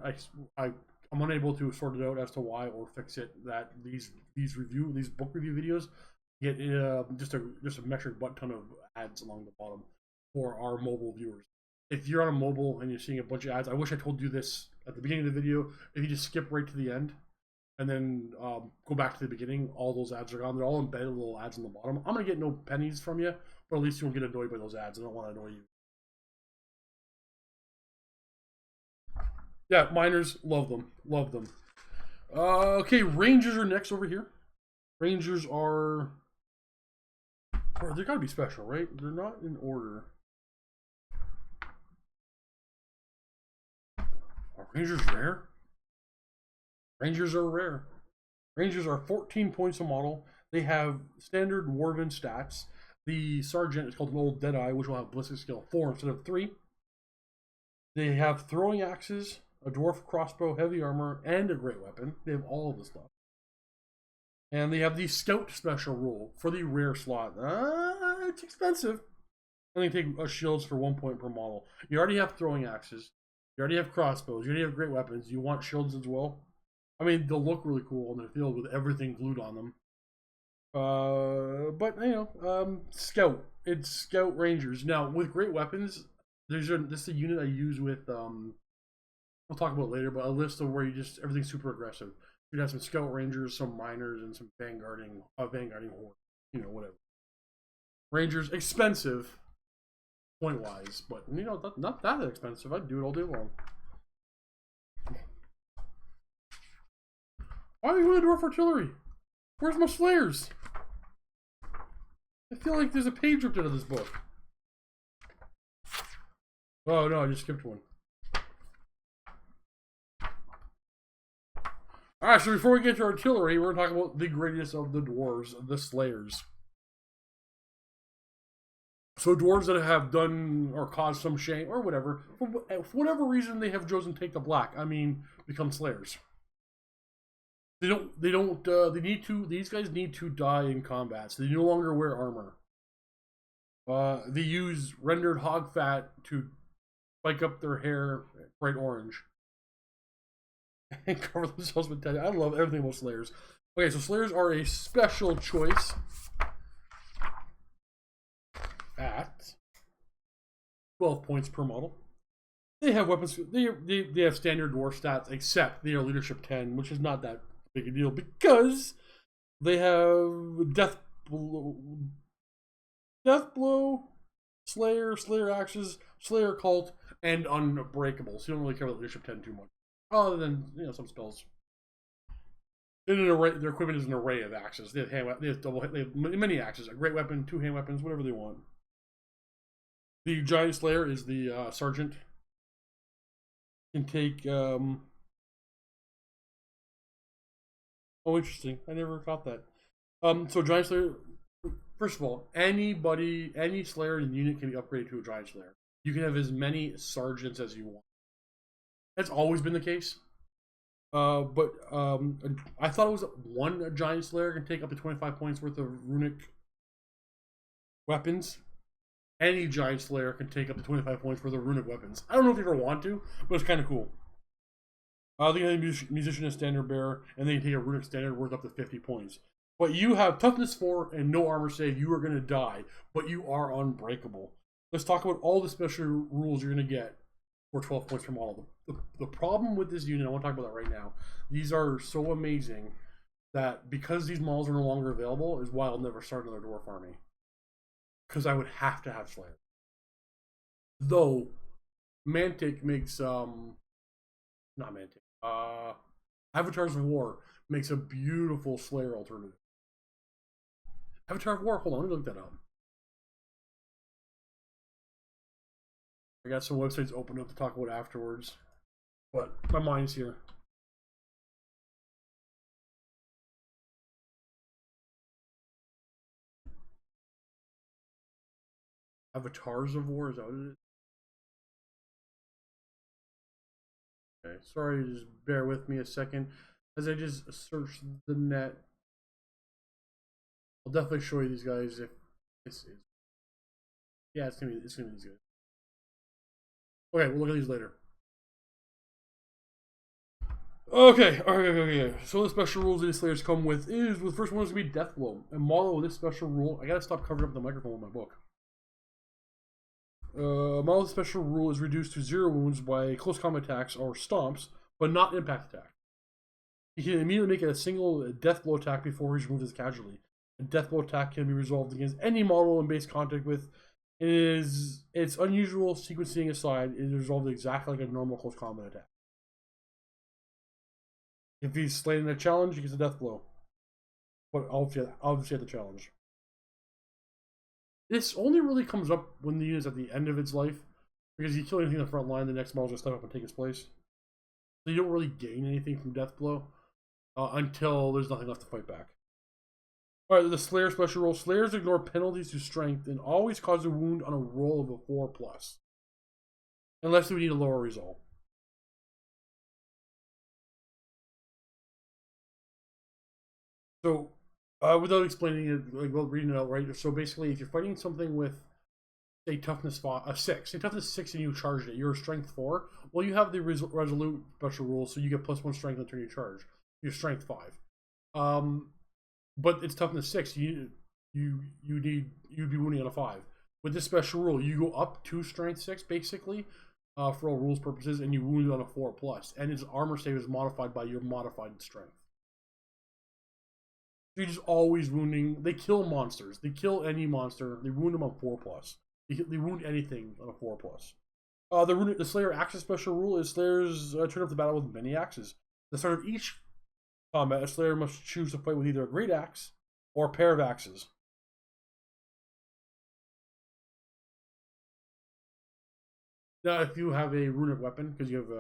I'm unable to sort it out as to why or fix it, that these book review videos get just a metric butt ton of ads along the bottom for our mobile viewers. If you're on a mobile and you're seeing a bunch of ads, I wish I told you this at the beginning of the video. If you just skip right to the end, and then go back to the beginning, all those ads are gone. They're all embedded little ads on the bottom. I'm going to get no pennies from you, but at least you won't get annoyed by those ads. I don't want to annoy you. Yeah, miners, love them. Love them. Okay, Rangers are next over here. Rangers are... Oh, they got to be special, right? They're not in order. Are Rangers rare? Rangers are rare. Rangers are 14 points a model. They have standard Dwarven stats. The Sergeant is called an Old Deadeye, which will have ballistic skill 4 instead of 3. They have throwing axes, a dwarf crossbow, heavy armor, and a great weapon. They have all of the stuff. And they have the Scout special rule for the rare slot. It's expensive. And they take shields for 1 point per model. You already have throwing axes. You already have crossbows. You already have great weapons. You want shields as well? I mean, they'll look really cool in the field with everything glued on them. But, you know, Scout. It's Scout Rangers. Now, with great weapons, this is a unit I use with, we'll talk about it later, but a list of where you just, everything's super aggressive. You'd have some Scout Rangers, some Miners, and some Vanguarding Horde. You know, whatever. Rangers, expensive, point-wise, but, you know, not that expensive. I'd do it all day long. Why are you going to Dwarf Artillery? Where's my Slayers? I feel like there's a page ripped out of this book. Oh no, I just skipped one. Alright, so before we get to artillery, we're going to talk about the greatest of the dwarves, the Slayers. So dwarves that have done or caused some shame or whatever, for whatever reason they have chosen to take the black, I mean, become Slayers. These guys need to die in combat, so they no longer wear armor. They use rendered hog fat to spike up their hair bright orange. And cover themselves with tattoo. I love everything about Slayers. Okay, so Slayers are a special choice at 12 points per model. They have weapons. They have standard dwarf stats, except they are leadership 10, which is not that big a deal because they have death blow, Slayer axes, Slayer cult, and unbreakable. So you don't really care about leadership 10 too much, other than some spells. In an array, their equipment is an array of axes. They have many axes, a great weapon, 2 hand weapons, whatever they want. The Giant Slayer is the Sergeant. Can take Oh, interesting. I never caught that. So Giant Slayer, first of all, any Slayer in the unit can be upgraded to a Giant Slayer. You can have as many Sergeants as you want. That's always been the case. But I thought it was one Giant Slayer can take up to 25 points worth of runic weapons, any Giant Slayer can take up to 25 points for the runic weapons. I don't know if you ever want to, but it's kind of cool. The musician is standard bearer, and they can take a runic standard worth up to 50 points. But you have toughness 4 and no armor save. You are going to die, but you are unbreakable. Let's talk about all the special rules you're going to get for 12 points from all of them. The problem with this unit, I want to talk about that right now. These are so amazing that because these models are no longer available is why I'll never start another Dwarf army. Because I would have to have Slayer. Though, Mantic makes, not Mantic, Avatars of War makes a beautiful Slayer alternative. Avatar of War, hold on, let me look that up. I got some websites opened up to talk about afterwards, but my mind's here. Avatars of War, is that what it is? Okay, sorry, just bear with me a second as I just search the net. I'll definitely show you these guys if this is. Yeah, it's gonna be these guys. Okay, we'll look at these later. Okay. So the special rules these Slayers come with is the first one is gonna be Death Blow. And model with this special rule, I gotta stop covering up the microphone with my book. Model with special rule is reduced to 0 wounds by close combat attacks or stomps, but not impact attack. He can immediately make a single death blow attack before he's removed as casualty. A death blow attack can be resolved against any model in base contact with. It's unusual sequencing aside, it is resolved exactly like a normal close combat attack. If he's slain in a challenge, he gets a death blow. But obviously at the challenge. This only really comes up when the unit's at the end of its life, because you kill anything in the front line, the next model's gonna step up and take its place. So you don't really gain anything from death blow until there's nothing left to fight back. Alright, the Slayer special rule. Slayers ignore penalties to strength and always cause a wound on a roll of a 4+. Unless we need a lower resolve. So, without explaining it, like without reading it out right, so basically if you're fighting something with, say, toughness 6, say toughness 6 and you charged it, you're strength 4, well you have the resolute special rule, so you get +1 strength on the turn you charge. You're strength 5. But it's toughness 6. You'd be wounding on a 5. With this special rule, you go up to strength 6 basically, for all rules purposes, and you wound on a 4+, and its armor save is modified by your modified strength. So you're just always wounding. They kill monsters. They kill any monster. They wound them on 4+. They wound anything on a 4+. The Slayer Axis special rule is Slayers turn up the battle with many axes. At the start of each combat, a Slayer must choose to fight with either a great axe or a pair of axes. Now, if you have a runic weapon, because you have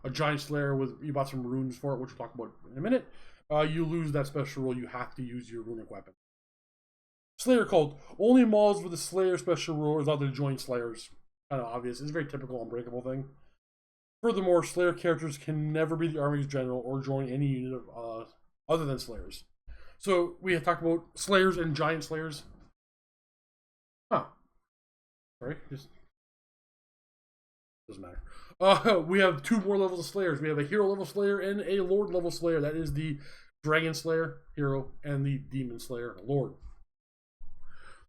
a giant Slayer with, you bought some runes for it, which we'll talk about in a minute, you lose that special rule. You have to use your runic weapon. Slayer cult. Only models with the Slayer special rule is allowed to join Slayers. Kind of obvious. It's a very typical Unbreakable thing. Furthermore, Slayer characters can never be the army's general or join any unit of, other than Slayers. So we have talked about Slayers and Giant Slayers. Sorry, just doesn't matter. We have 2 more levels of Slayers. We have a Hero level Slayer and a Lord level Slayer. That is the Dragon Slayer, Hero, and the Demon Slayer, Lord.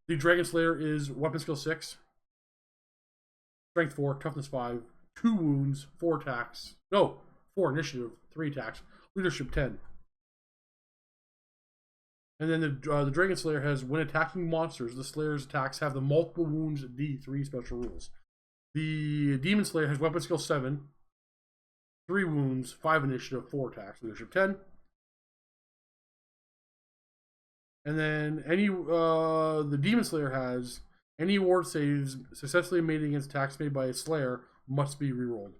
The Dragon Slayer is Weapon Skill 6, Strength 4, Toughness 5, 2 wounds, 4 attacks. No, 4 initiative, 3 attacks. Leadership 10. And then the Dragon Slayer has, when attacking monsters, the Slayer's attacks have the multiple wounds D3 special rules. The Demon Slayer has Weapon Skill 7, 3 wounds, 5 initiative, 4 attacks. Leadership 10. And then the Demon Slayer has any ward saves successfully made against attacks made by a Slayer must be rerolled.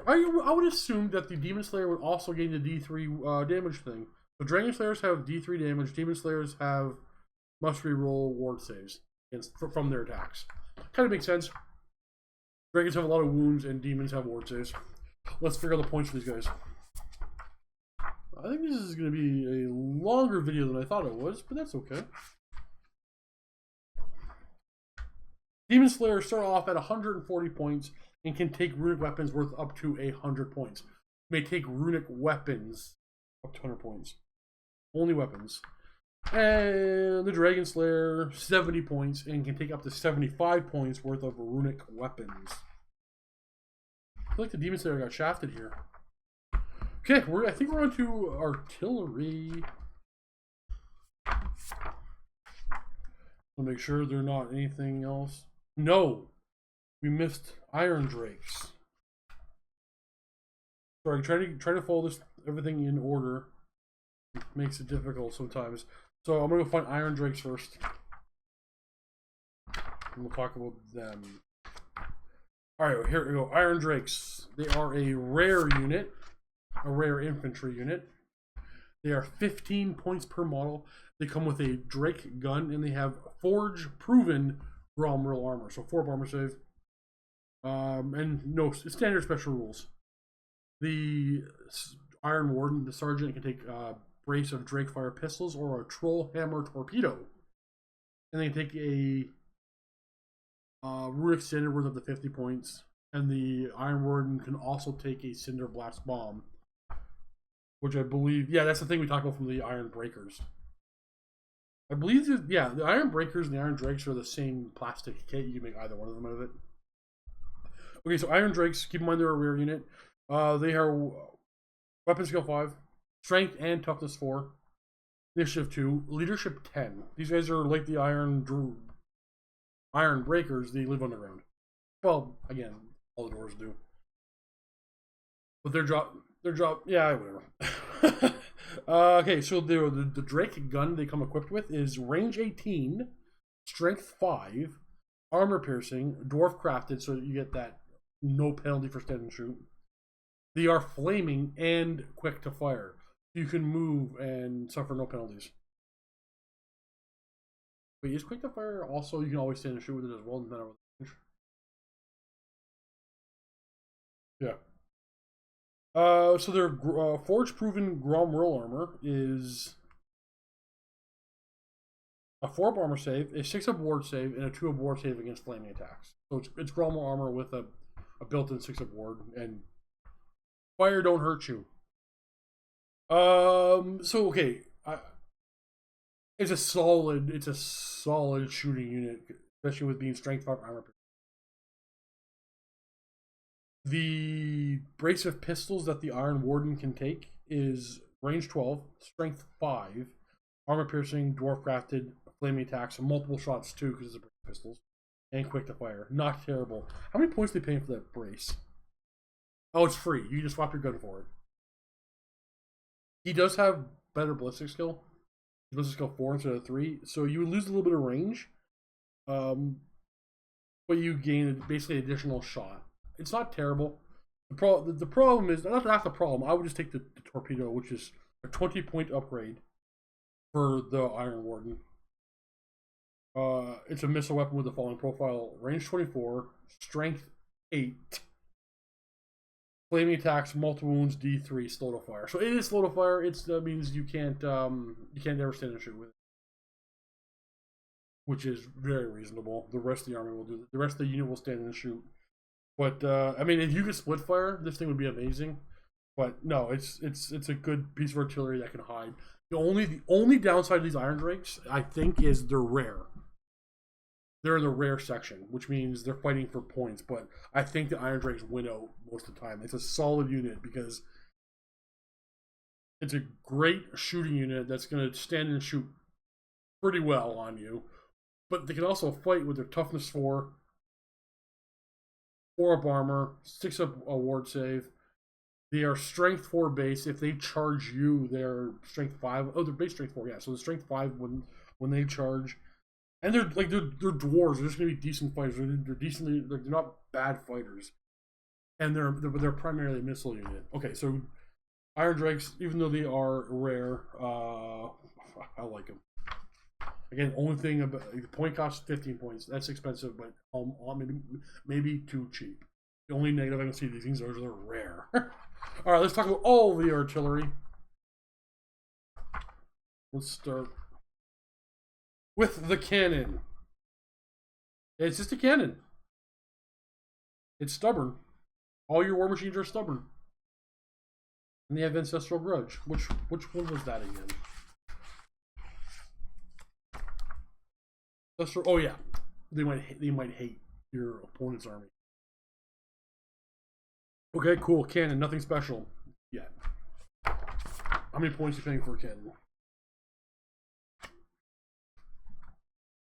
I would assume that the Demon Slayer would also gain the D3 damage thing. So Dragon Slayers have D3 damage. Demon Slayers have must reroll ward saves from their attacks. Kind of makes sense. Dragons have a lot of wounds and demons have ward saves. Let's figure out the points for these guys. I think this is going to be a longer video than I thought it was, but that's okay. Demon Slayer start off at 140 points and can take runic weapons worth up to 100 points. You may take runic weapons up to 100 points. Only weapons. And the Dragon Slayer, 70 points and can take up to 75 points worth of runic weapons. I feel like the Demon Slayer got shafted here. Okay, I think we're on to artillery. I'll make sure they're not anything else. No, we missed Iron Drakes. Sorry, trying to follow everything in order makes it difficult sometimes. So I'm gonna go find Iron Drakes first. And we'll talk about them. Alright, here we go. Iron Drakes. They are a rare unit. A rare infantry unit. They are 15 points per model. They come with a Drake gun and they have Forge proven Gromril armor. So 4 armor save. And no standard special rules. The Iron Warden, the Sergeant, can take a brace of Drake fire pistols or a Troll Hammer torpedo. And they can take a runic standard worth up to 50 points. And the Iron Warden can also take a Cinder Blast bomb. Which I believe, yeah, that's the thing we talked about from the Ironbreakers. I believe, the Ironbreakers and the Iron Drakes are the same plastic kit. You can make either one of them out of it. Okay, so Iron Drakes, keep in mind they're a rare unit. They are weapon skill 5, strength and toughness 4, initiative 2, leadership 10. These guys are like the Ironbreakers. They live underground. Well, again, all the Dwarves do. But their job, yeah, whatever. Okay, so the Drake gun they come equipped with is range 18, strength 5, armor piercing, dwarf crafted, so you get that no penalty for stand and shoot. They are flaming and quick to fire. You can move and suffer no penalties. But is quick to fire also, you can always stand and shoot with it as well, no matter what range. Yeah. So their forge-proven Gromril armor is a 4 armor save, a 6 up ward save, and a 2 up ward save against flaming attacks. So it's Gromril armor with a built-in 6 up ward, and fire don't hurt you. So okay, it's a solid shooting unit, especially with being strength 5 armor. The brace of pistols that the Iron Warden can take is range 12, strength 5, armor piercing, dwarf crafted, flaming attacks, multiple shots too because it's a brace of pistols, and quick to fire. Not terrible. How many points are they paying for that brace? Oh, it's free. You just swap your gun for it. He does have better ballistic skill. Ballistic skill 4 instead of 3, so you would lose a little bit of range, but you gain basically additional shot. It's not terrible. The problem is, not the problem, I would just take the torpedo, which is a 20-point upgrade for the Iron Warden. It's a missile weapon with the following profile: range 24, strength 8, flaming attacks, multiple wounds, D3, slow to fire. So it is slow to fire. That means you can't never stand and shoot with it, which is very reasonable. The rest of the army will do. The rest of the unit will stand and shoot. But I mean, if you could split fire, this thing would be amazing. But no, it's a good piece of artillery that can hide. The only downside of these Iron Drakes, I think, is they're rare. They're in the rare section, which means they're fighting for points. But I think the Iron Drakes win out most of the time. It's a solid unit because it's a great shooting unit that's going to stand and shoot pretty well on you. But they can also fight with their toughness 4. 4 up armor, 6 up ward save. They are strength 4 base. If they charge you, they're strength 5. Oh, they're base strength 4, yeah. So the strength 5 when they charge. And they're dwarves. They're just gonna be decent fighters. They're not bad fighters. And they're primarily a missile unit. Okay, so Iron Drakes, even though they are rare, I like them. Again, only thing about the point cost 15 points. That's expensive, but maybe too cheap. The only negative I can see these things are they're rare. All right, let's talk about all the artillery. let's start with the cannon. It's just a cannon. It's stubborn. All your war machines are stubborn. And they have Ancestral Grudge. Which one was that again? Oh yeah, they might hate your opponent's army. Okay, cool. Cannon, nothing special yet. How many points are you paying for a cannon?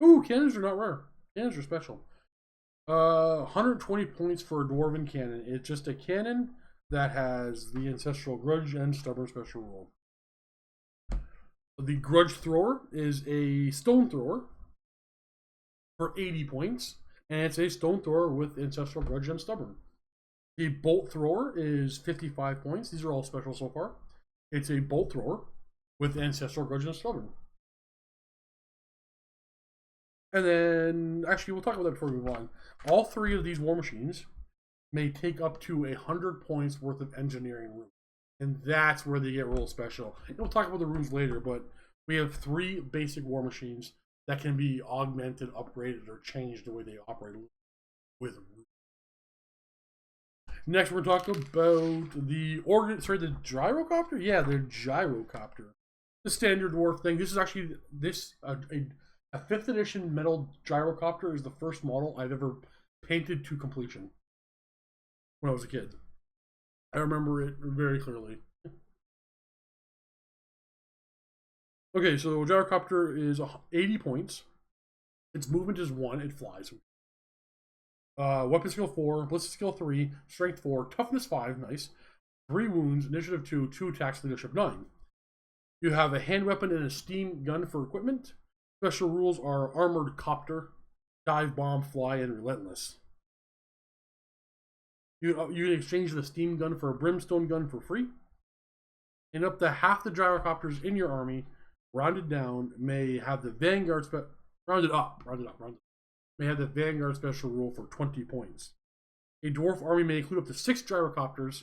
Ooh, cannons are not rare. Cannons are special. 120 points for a dwarven cannon. It's just a cannon that has the Ancestral Grudge and Stubborn special rule. The Grudge Thrower is a stone thrower for 80 points, and it's a stone thrower with Ancestral Grudge and Stubborn. The Bolt Thrower is 55 points. These are all special so far. It's a Bolt Thrower with Ancestral Grudge and Stubborn. And then, actually, we'll talk about that before we move on. All three of these war machines may take up to 100 points worth of engineering runes. And that's where they get real special. And we'll talk about the runes later, but we have 3 basic war machines that can be augmented, upgraded, or changed the way they operate with runes. Next, we're talking about the Gyrocopter? Yeah, the Gyrocopter. The standard dwarf thing. This is actually a 5th edition metal Gyrocopter is the first model I've ever painted to completion when I was a kid. I remember it very clearly. Okay, so Gyrocopter is 80 points. Its movement is 1. It flies. Weapon skill 4, ballistic skill 3, strength 4, toughness 5, nice. 3 wounds, initiative 2, 2 attacks, leadership 9. You have a hand weapon and a steam gun for equipment. Special rules are armored copter, dive bomb, fly, and relentless. You can exchange the steam gun for a brimstone gun for free. And up to half the gyrocopters in your army, rounded down, may have the vanguard rounded up, may have the vanguard special rule for 20 points. A dwarf army may include up to 6 gyrocopters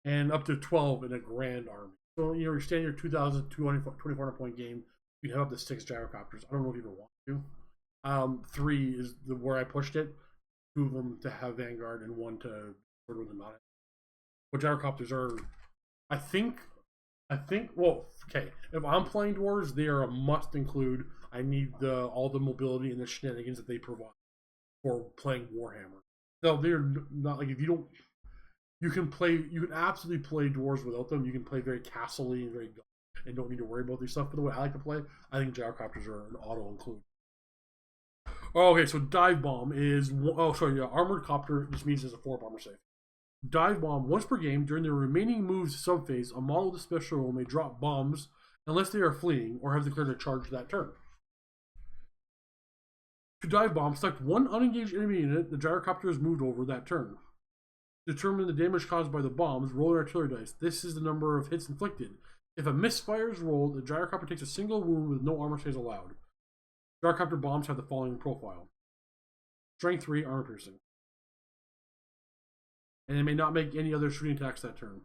and up to 12 in a grand army. So your standard 2,224 point game, you have up to 6 gyrocopters. I don't know if you ever want to. 3 is where I pushed it. 2 of them to have vanguard and 1 to sort of not. But gyrocopters are, I think. Well, okay. If I'm playing dwarves, they are a must include. I need all the mobility and the shenanigans that they provide for playing Warhammer. No, they're not like if you don't. You can absolutely play dwarves without them. You can play very castle-y and very and don't need to worry about these stuff. But the way I like to play, I think gyrocopters are an auto include. Okay, so dive bomb is armored copter. This means it's a 4 bomber safe. Dive bomb once per game during the remaining moves subphase. A model of the special rule may drop bombs unless they are fleeing or have declared a charge that turn. To dive bomb, select 1 unengaged enemy unit the gyrocopter is moved over that turn. Determine the damage caused by the bombs. Roll an artillery dice. This is the number of hits inflicted. If a misfire is rolled, the gyrocopter takes a single wound with no armor saves allowed. Gyrocopter bombs have the following profile: strength 3, armor piercing, and they may not make any other shooting attacks that turn.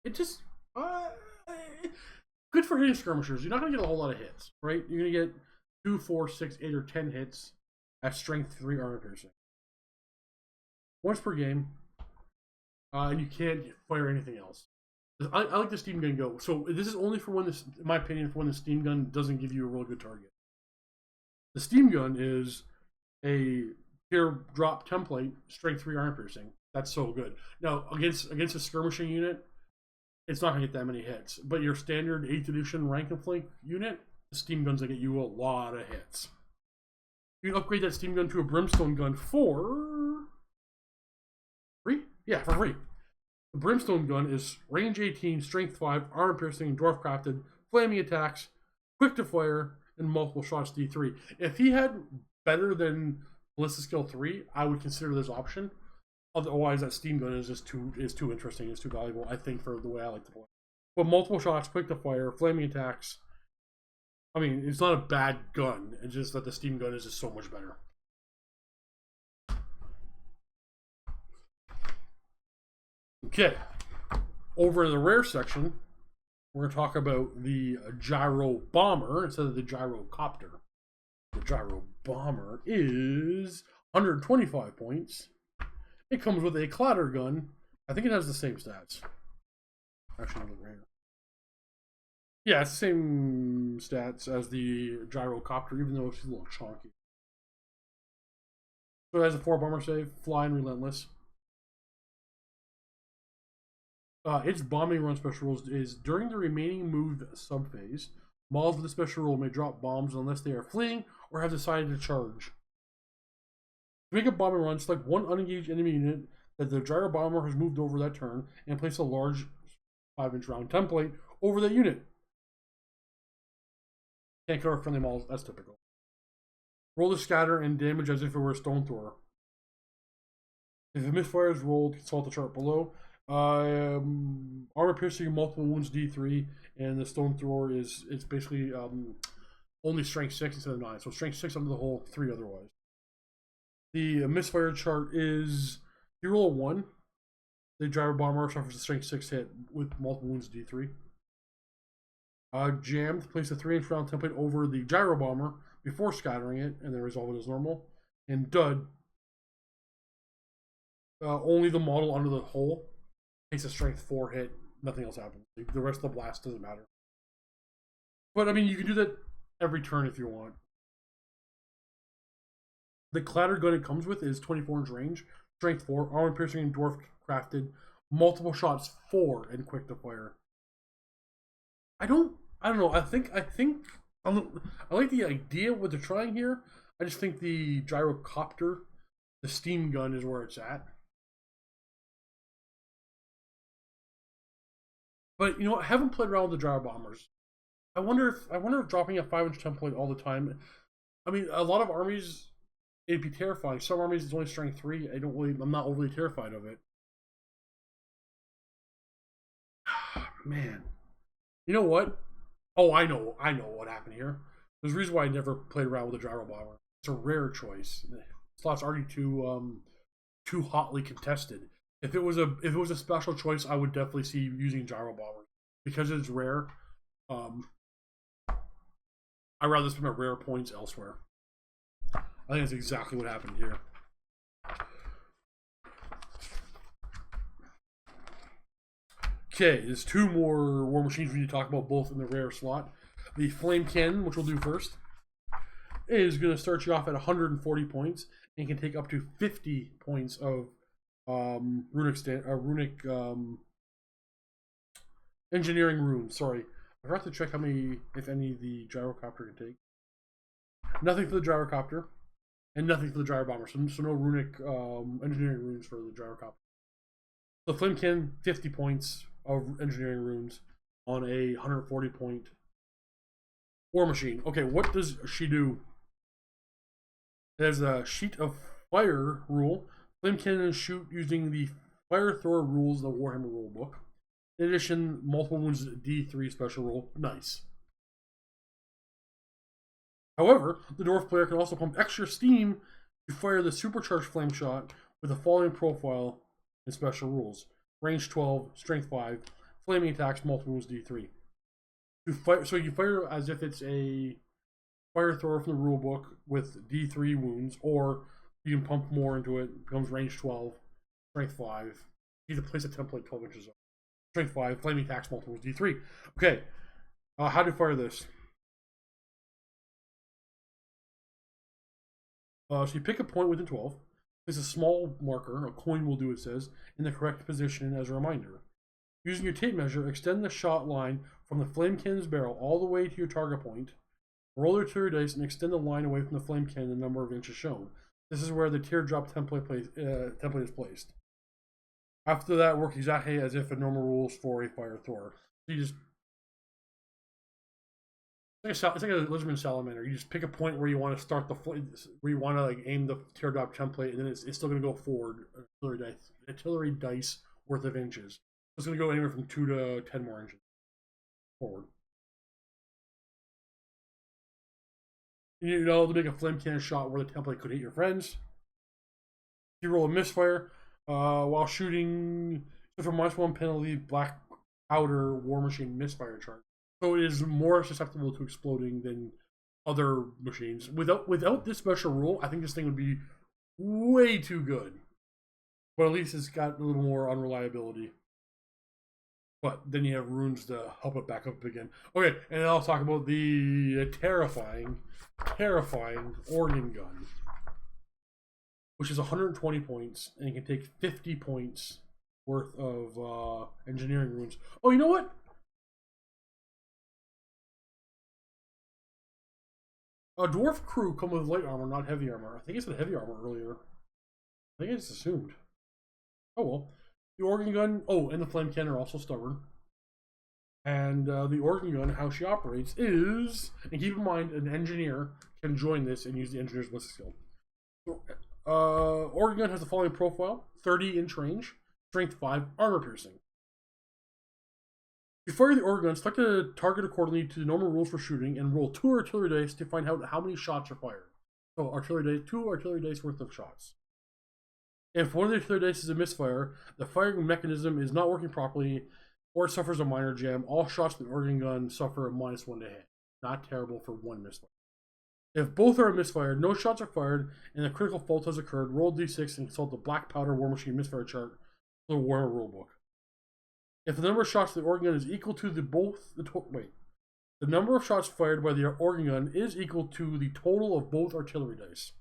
It just good for hitting skirmishers. You're not going to get a whole lot of hits, right? You're going to get 2, 4, 6, 8, or 10 hits at strength 3, armor piercing. Once per game, and you can't fire anything else. I like the steam gun go. So this is only for when this, in my opinion, for when the steam gun doesn't give you a real good target. The steam gun is a tier drop template, strength 3 armor piercing. That's so good. Now against a skirmishing unit, it's not gonna get that many hits. But your standard 8th edition rank and flank unit, the steam gun's gonna get you a lot of hits. You can upgrade that steam gun to a brimstone gun for free? Yeah, for free. The brimstone gun is range 18, strength 5, armor piercing, dwarf crafted, flaming attacks, quick to fire, and multiple shots D3. If he had better than ballistic skill 3, I would consider this option. Otherwise, that steam gun is just too interesting. It's too valuable, I think, for the way I like to play. But multiple shots, quick to fire, flaming attacks. I mean, it's not a bad gun. It's just that the steam gun is just so much better. Okay, over in the rare section, we're going to talk about the Gyro Bomber instead of the Gyrocopter. The Gyro Bomber is 125 points. It comes with a clatter gun. I think it has the same stats. Actually, look right here. Yeah, it's the same stats as the Gyrocopter, even though it's a little chunky. So it has a 4 bomber save, flying relentless. Its bombing run special rules is during the remaining move subphase, models with the special rule may drop bombs unless they are fleeing or have decided to charge. To make a bombing run, select one unengaged enemy unit that the Gyro Bomber has moved over that turn and place a large 5-inch round template over that unit. Can't cover friendly models, that's typical. Roll to scatter and damage as if it were a stone thrower. If a misfire is rolled, consult the chart below. Armor piercing, multiple wounds D3, and the stone thrower is it's basically only strength 6 instead of 9. So strength 6 under the whole, 3 otherwise. The misfire chart is you roll a 1. The Gyro Bomber suffers a strength 6 hit with multiple wounds D3. Jammed, place a 3-inch round template over the Gyro Bomber before scattering it, and then resolve it as normal. And dud, only the model under the hole takes a strength 4 hit. Nothing else happens. The rest of the blast doesn't matter. But I mean, you can do that every turn if you want. The clatter gun it comes with is 24-inch range, strength 4, armor piercing and dwarf crafted, multiple shots 4, and quick to fire. I don't know. I think I like the idea of what they're trying here. I just think the Gyrocopter, the steam gun, is where it's at. But you know what? I haven't played around with the Gyro Bombers. I wonder if dropping a 5-inch template all the time. I mean, a lot of armies it'd be terrifying. Some armies it's only strength 3. I'm not overly terrified of it. Man. You know what? Oh, I know what happened here. There's a reason why I never played around with a Gyro Bomber. It's a rare choice. The slot's already too hotly contested. If it was a special choice, I would definitely see using Gyro Bomber. Because it's rare, I'd rather spend my rare points elsewhere. I think that's exactly what happened here. Okay, there's 2 more war machines we need to talk about, both in the rare slot. The Flame Cannon, which we'll do first, is going to start you off at 140 points and can take up to 50 points of runic engineering runes. Sorry, I forgot to check how many, if any, the Gyrocopter can take. Nothing for the Gyrocopter, and nothing for the Gyro Bomber. So no runic engineering runes for the Gyrocopter. The Flame Cannon, 50 points of engineering runes on a 140 point war machine. Okay, what does she do? It has a sheet of fire rule. Flame Cannon shoot using the fire thrower rules of the Warhammer rulebook. In addition, multiple wounds D3 special rule. Nice. However, the Dwarf player can also pump extra steam to fire the supercharged flame shot with the following profile and special rules: range 12, strength 5, flaming attacks, multiple wounds D3. So you fire as if it's a fire thrower from the rulebook with D3 wounds, or you can pump more into it. It becomes range 12, strength 5. You can place a template 12 inches up. Strength 5, flaming attacks, multiple wounds D3. Okay, how to fire this? So you pick a point within 12. There's a small marker, a coin will do, it says, in the correct position as a reminder. Using your tape measure, extend the shot line from the flame cannon's barrel all the way to your target point. Roll your artillery dice and extend the line away from the flame cannon the number of inches shown. This is where the teardrop template is placed. After that, work exactly as if a normal rules for a fire thrower. So you just it's like a lizardman salamander. You just pick a point where you want to start where you want to like aim the teardrop template, and then it's still going to go forward. Artillery dice worth of inches. It's going to go anywhere from 2 to 10 more inches forward. You know, to make a flame cannon shot where the template could hit your friends. You roll a misfire while shooting. So for -1 penalty, black powder war machine misfire charge. So it is more susceptible to exploding than other machines. Without this special rule, I think this thing would be way too good. But at least it's got a little more unreliability. But then you have runes to help it back up again. Okay, and then I'll talk about the terrifying organ gun, which is 120 points, and it can take 50 points worth of engineering runes. Oh, you know what? A dwarf crew come with light armor, not heavy armor. I think it said heavy armor earlier. I think I just assumed. Oh well. The organ gun, oh, and the flame cannon are also stubborn. And the organ gun, how she operates is, and keep in mind, an engineer can join this and use the engineer's ballistic skill. Organ gun has the following profile: 30-inch range, strength 5, armor piercing. You fire the organ gun, select a target accordingly to the normal rules for shooting, and roll 2 artillery dice to find out how many shots are fired. So artillery dice, 2 artillery dice worth of shots. If one of the artillery dice is a misfire, the firing mechanism is not working properly, or it suffers a minor jam. All shots with the organ gun suffer a -1 to hit. Not terrible for one misfire. If both are misfired, no shots are fired, and a critical fault has occurred, roll d6 and consult the black powder war machine misfire chart for the Warhammer rulebook. If the number of shots of the organ gun is equal to the number of shots fired by the organ gun is equal to the total of both artillery dice.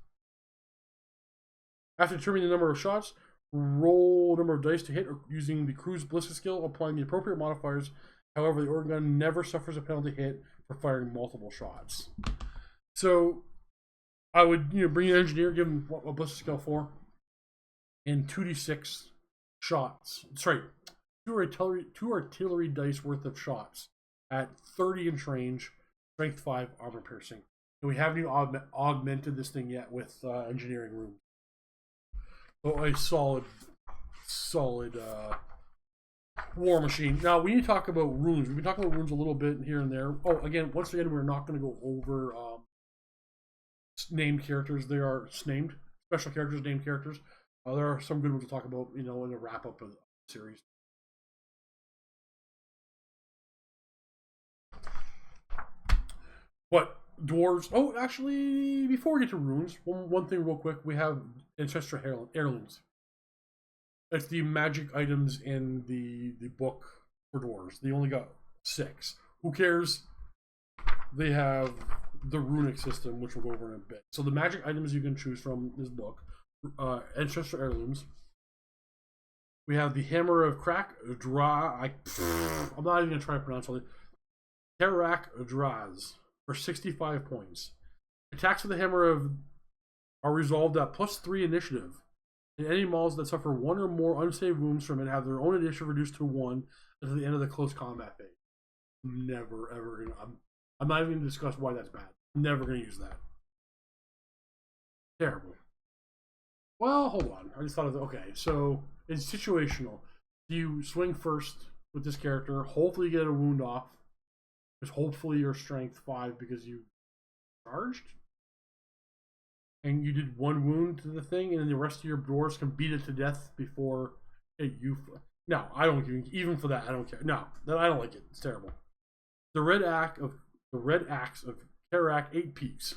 After determining the number of shots, roll number of dice to hit using the crew's ballistic skill, applying the appropriate modifiers. However, the organ gun never suffers a penalty hit for firing multiple shots. So, I would bring an engineer, give him a ballistic skill 4, and 2d6 shots. Sorry, two artillery dice worth of shots at 30-inch range, strength 5, armor piercing. And we haven't even augmented this thing yet with engineering room. So a solid war machine. Now we need to talk about runes. We've been talking about runes a little bit here and there. Oh, again, once again, we're not going to go over named characters. They are named special characters, named characters. There are some good ones to talk about, in the wrap up of the series. But dwarves. Oh, actually, before we get to runes, one thing real quick. We have ancestral heirlooms. It's the magic items in the book for dwarves. They only got 6. Who cares? They have the runic system, which we'll go over in a bit. So the magic items you can choose from this book, ancestral heirlooms. We have the hammer of crack, I'm not even gonna try to pronounce it. Terak Draz for 65 points. Attacks with the hammer are resolved at +3 initiative. And any models that suffer 1 or more unsaved wounds from it have their own initiative reduced to 1 until the end of the close combat phase. Never ever gonna. I'm not even gonna discuss why that's bad. Never gonna use that. Terrible. Well, hold on. I just thought of okay. So it's situational. You swing first with this character. Hopefully, you get a wound off. Because hopefully your strength 5 because you charged. And you did 1 wound to the thing, and then the rest of your dwarves can beat it to death before you. No, I don't even for that. I don't care. No, I don't like it. It's terrible. The red axe of Terak 8 peaks.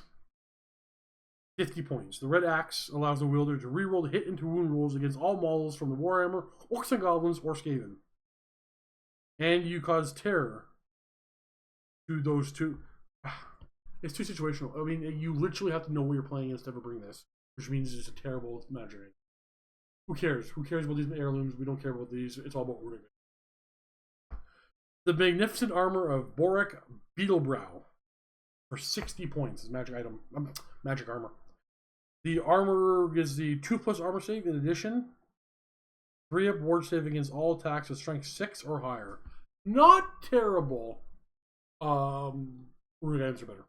50 points. The red axe allows the wielder to reroll the hit into wound rolls against all models from the Warhammer, Orcs and Goblins, or Skaven. And you cause terror to those two. It's too situational. I mean, you literally have to know what you're playing against to ever bring this, which means it's a terrible magic. Who cares? Who cares about these heirlooms? We don't care about these. It's all about rooting. The magnificent armor of Borek Beetlebrow for 60 points is magic item. Magic armor. The armor is the 2+ armor save. In addition, 3-up ward save against all attacks with strength 6 or higher. Not terrible. Rune items are better.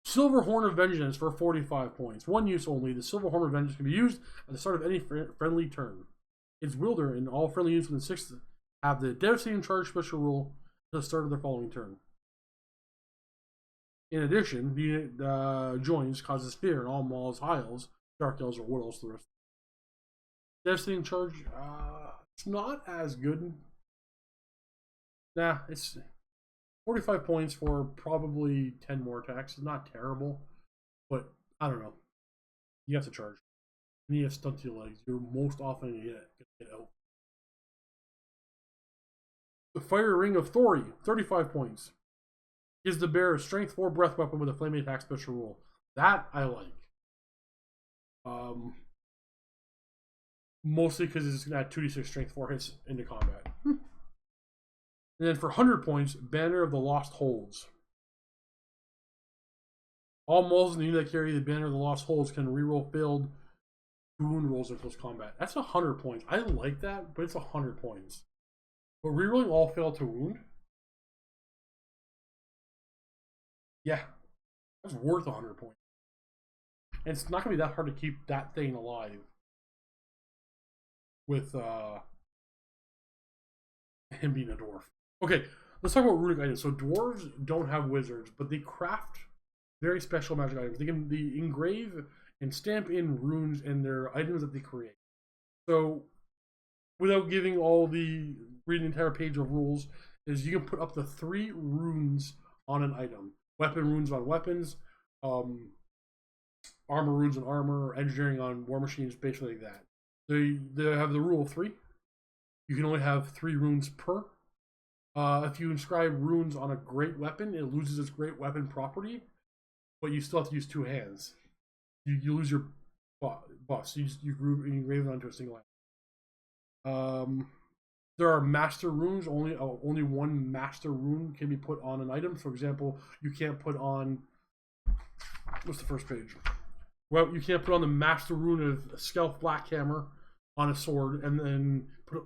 Silver Horn of Vengeance for 45 points. 1 use only. The Silver Horn of Vengeance can be used at the start of any friendly turn. Its wielder and all friendly units within 6 have the Devastating Charge special rule at the start of their following turn. In addition, the unit joins causes fear in all Mauls, High Elves, Dark Elves, or Wood Elves. The rest. Devastating Charge, it's not as good. Nah, it's 45 points for probably 10 more attacks. It's not terrible, but I don't know. You have to charge. And you have stunt to your legs. You're most often going to get out. The Fire Ring of Thori, 35 points. Gives the bearer strength 4 breath weapon with a flaming attack special rule. That I like. Mostly because it's going to add 2d6 strength 4 hits into combat. And then for 100 points, Banner of the Lost Holds. All models in the unit that carry the Banner of the Lost Holds can reroll failed wound rolls in close combat. That's 100 points. I like that, but it's 100 points. But rerolling all fail to wound? Yeah. That's worth 100 points. And it's not going to be that hard to keep that thing alive. With him being a dwarf. Okay, let's talk about runic items. So dwarves don't have wizards, but they craft very special magic items. They engrave and stamp in runes in their items that they create. So without giving all the reading the entire page of rules, is you can put up to 3 runes on an item. Weapon runes on weapons, armor runes on armor, engineering on war machines, basically like that. They have the rule of 3. You can only have 3 runes per. If you inscribe runes on a great weapon, it loses its great weapon property, but you still have to use 2 hands. You lose your buff, so you engrave it onto a single hand. There are master runes. Only 1 master rune can be put on an item. For example, you can't put on, what's the first page? Well, you can't put on the master rune of Skelf Blackhammer on a sword, and then put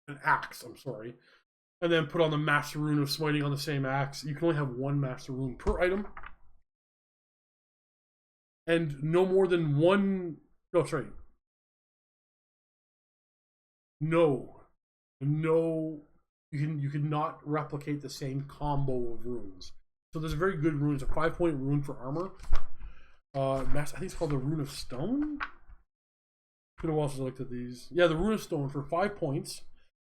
an axe. I'm sorry, and then put on the master rune of smiting on the same axe. You can only have 1 master rune per item, and no more than 1. No, sorry. No. You cannot replicate the same combo of runes. So there's a very good rune. It's a 5-point rune for armor. I think it's called the Rune of Stone. It's been a while since I looked at these. Yeah, the Rune of Stone for 5 points.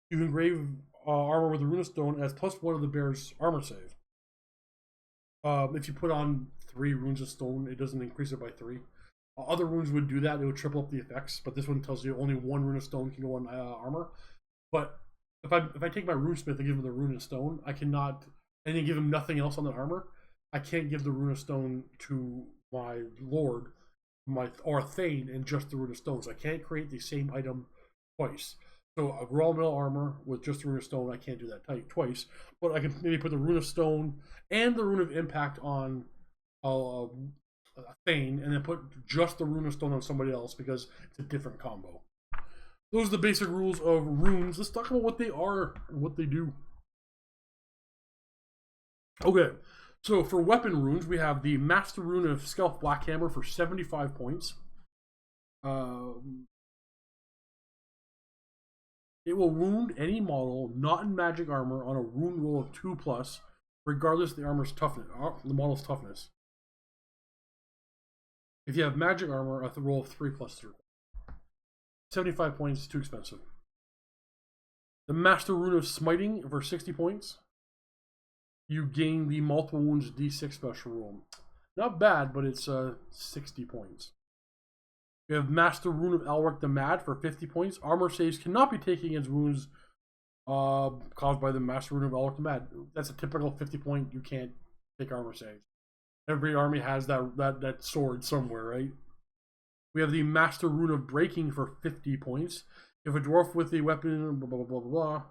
You can engrave armor with the Rune of Stone as +1 of the bear's armor save. If you put on 3 runes of stone, it doesn't increase it by 3. Other runes would do that; it would triple up the effects. But this one tells you only 1 rune of stone can go on armor. But if I take my runesmith and give him the Rune of Stone, I cannot, and then give him nothing else on the armor. I can't give the Rune of Stone to my lord, or Thane, and just the Rune of Stone. So I can't create the same item twice. So a raw metal armor with just the Rune of Stone, I can't do that twice. But I can maybe put the Rune of Stone and the Rune of Impact on a Thane, and then put just the Rune of Stone on somebody else because it's a different combo. Those are the basic rules of runes. Let's talk about what they are and what they do. Okay, so for weapon runes, we have the Master Rune of Skelf Blackhammer for 75 points. It will wound any model not in magic armor on a wound roll of 2+, regardless of the armor's toughness, the model's toughness. If you have magic armor, at the roll of 3+3. 75 points is too expensive. The Master Rune of Smiting for 60 points. You gain the multiple wounds d6 special rule. Not bad, but it's 60 points. We have Master Rune of Elric the Mad for 50 points. Armor saves cannot be taken against wounds caused by the Master Rune of Elric the Mad. That's a typical 50-point. You can't take armor saves. Every army has that sword somewhere, right? We have the Master Rune of Breaking for 50 points. If a dwarf with a weapon, blah, blah, blah, blah, blah.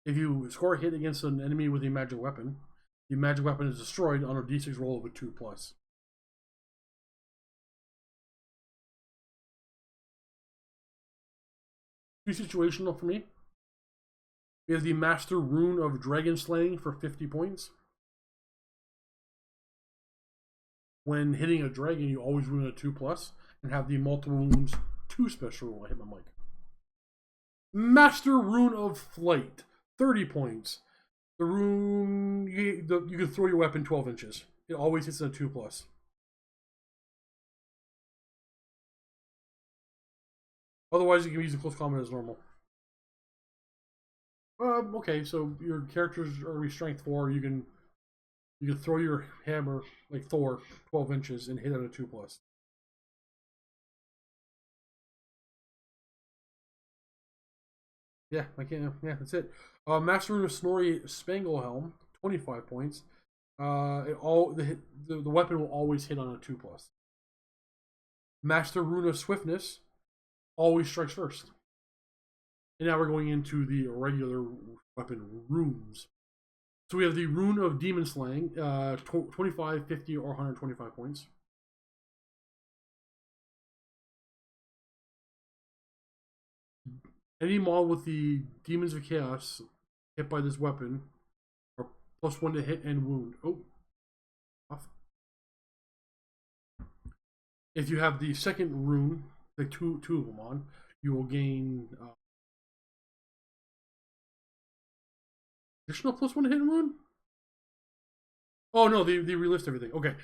If you score a hit against an enemy with a magic weapon, the magic weapon is destroyed on a d6 roll of a 2+. Too situational for me. We have the Master Rune of Dragon Slaying for 50 points. When hitting a dragon, you always wound a 2+, and have the multiple wounds 2 special rule. I hit my mic. Master Rune of Flight, 30 points. The rune, you can throw your weapon 12 inches. It always hits a 2+. Otherwise, you can use in close combat as normal. Okay, so your characters are gonna be strength 4. You can throw your hammer like Thor 12 inches and hit at a 2+. Yeah, I can't. Yeah, that's it. Master Rune of Snorri Spanglehelm, 25 points. The weapon will always hit on a 2+. Master Rune of Swiftness always strikes first. And now we're going into the regular weapon runes. So we have the Rune of Demon Slaying, 25, 50, or 125 points. Any model with the Demons of Chaos hit by this weapon are +1 to hit and wound. Oh, off. If you have the second rune, like two of them on, you will gain additional +1 to hit and wound. Oh no, they relist everything. Okay,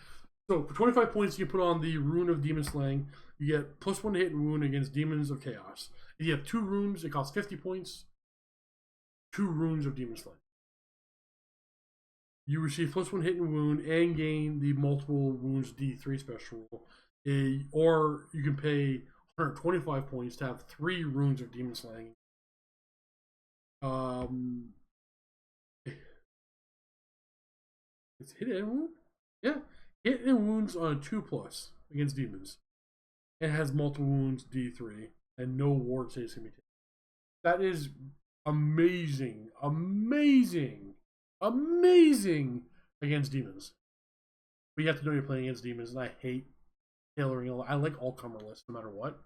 so for 25 points, you put on the Rune of Demon Slaying. You get +1 to hit and wound against Demons of Chaos. If you have 2 runes, it costs 50 points. 2 runes of Demon Slaying. You receive +1 hit and wound and gain the multiple wounds D3 special. Or you can pay 125 points to have 3 runes of Demon Slaying. It's hit and wound? Yeah. Hit and wounds on a 2+ against demons. It has multiple wounds D3 and no ward saves can be taken. That is amazing. Amazing. Amazing against demons. But you have to know you're playing against demons, and I hate tailoring. I like all comer lists no matter what.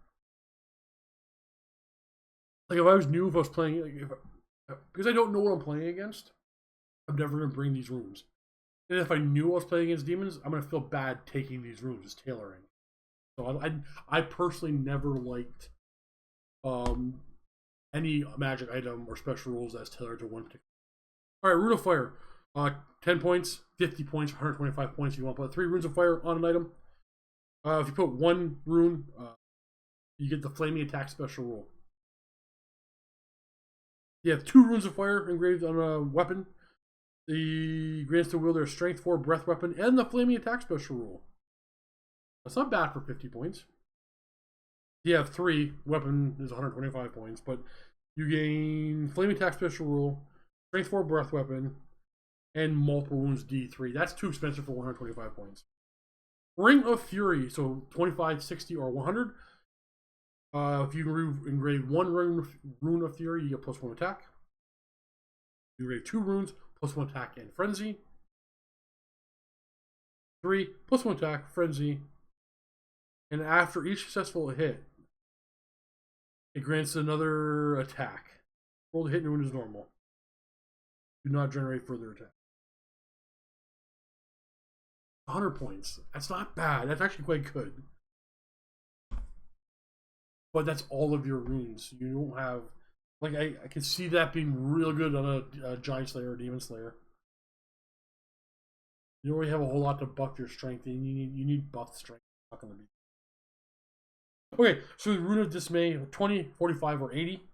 Like if I was new, if I was playing, because I don't know what I'm playing against, I'm never going to bring these runes. And if I knew I was playing against demons, I'm going to feel bad taking these runes as tailoring. So I personally never liked any magic item or special rules that's tailored to one particular. All right, Rune of Fire. 10 points, 50 points, 125 points. You want to put 3 runes of fire on an item. If you put 1 rune, you get the flaming attack special rule. You have 2 runes of fire engraved on a weapon. The grants the wielder strength 4 breath weapon and the flaming attack special rule. That's not bad for 50 points. You have 3, weapon is 125 points, but you gain flaming attack special rule, strength 4 breath weapon, and multiple wounds D3. That's too expensive for 125 points. Ring of Fury, so 25, 60, or 100. If you engrave 1 rune of Fury, you get +1 attack. You engrave 2 runes, +1 attack and frenzy. 3, +1 attack, frenzy. And after each successful hit, it grants another attack. Roll the hit and wound is normal. Do not generate further attack. 100 points. That's not bad. That's actually quite good. But that's all of your runes. You don't have... Like, I can see that being real good on a Giant Slayer or Demon Slayer. You don't really have a whole lot to buff your strength, and you need buff strength. It's not going to be... Okay, so the Rune of Dismay, 20, 45, or 80.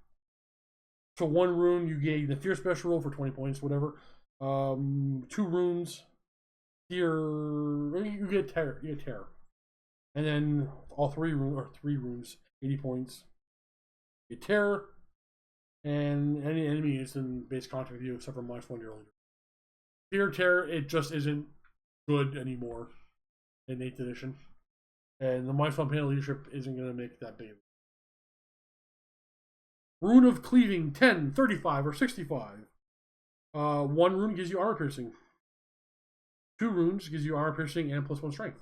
So 1 rune, you get the Fear special roll for 20 points, whatever. 2 runes. Fear, you get Terror. You get Terror. And then all 3 runes, 80 points. You get Terror. And any enemy is in base contact with you except for -1 to your leader. Fear, Terror, it just isn't good anymore in 8th edition. And the -1 panel leadership isn't going to make that big. Rune of Cleaving, 10, 35, or 65. 1 rune gives you armor piercing. 2 runes gives you armor piercing and +1 strength.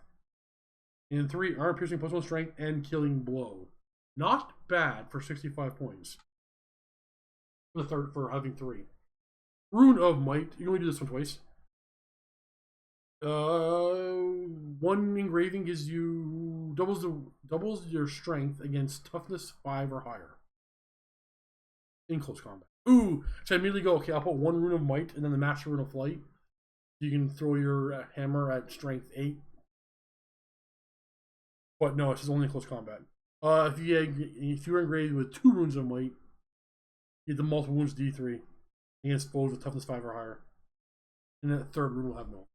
And 3, armor piercing +1 strength and killing blow. Not bad for 65 points. For having 3. Rune of Might. You can only do this one twice. 1 engraving gives you doubles your strength against toughness 5 or higher in close combat. Ooh, so I immediately go, okay, I'll put 1 Rune of Might and then the Master Rune of Flight. You can throw your hammer at strength 8. But no, it's only in close combat. If you're engraved with 2 Runes of Might, you get the multiple wounds D3. against foes with toughness 5 or higher. And then the third rune will have no.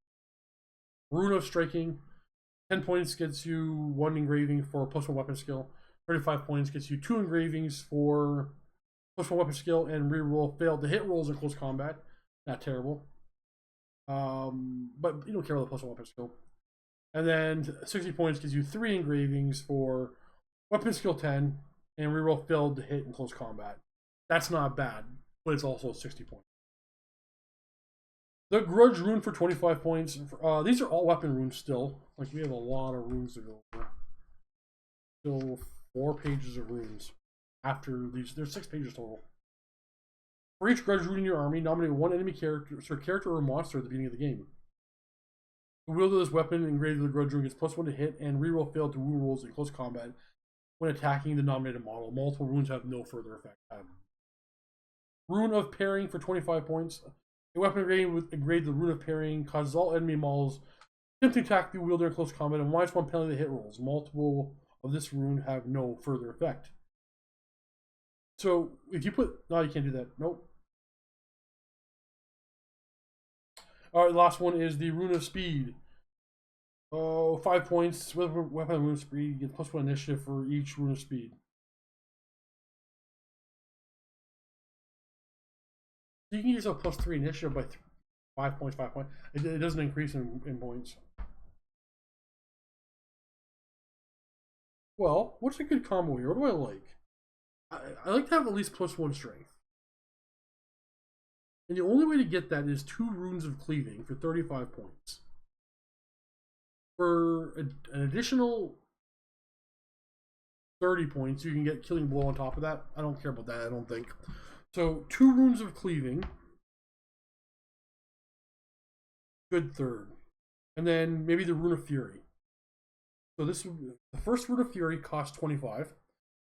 Rune of Striking, 10 points gets you 1 engraving for +1 weapon skill. 35 points gets you 2 engravings for +1 weapon skill, and reroll failed to hit rolls in close combat. Not terrible. But you don't care about the +1 weapon skill. And then 60 points gives you 3 engravings for weapon skill 10, and reroll failed to hit in close combat. That's not bad, but it's also 60 points. The Grudge rune for 25 points. These are all weapon runes still. Like, we have a lot of runes to go over. Still 4 pages of runes. After these, there's 6 pages total. For each Grudge rune in your army, nominate 1 enemy character or monster at the beginning of the game. The wielder of this weapon engraved with the Grudge rune gets +1 to hit, and reroll failed to wound rolls in close combat when attacking the nominated model. Multiple runes have no further effect. Rune of Parrying for 25 points. A weapon engraved the Rune of Parrying causes all enemy models to attack the wielder in close combat and -1 penalty to hit rolls. Multiple of this rune have no further effect. So if you put, no, you can't do that. Nope. All right, the last one is the Rune of Speed. 5 points. Weapon Rune of Speed gets +1 initiative for each Rune of Speed. You can use a +3 initiative by 5 points, 5 points. It doesn't increase in points. Well, what's a good combo here? What do I like? I like to have at least +1 strength. And the only way to get that is 2 runes of cleaving for 35 points. For an additional 30 points, you can get Killing Blow on top of that. I don't care about that, I don't think. So 2 runes of cleaving. Good third. And then maybe the Rune of Fury. So this the first Rune of Fury costs 25.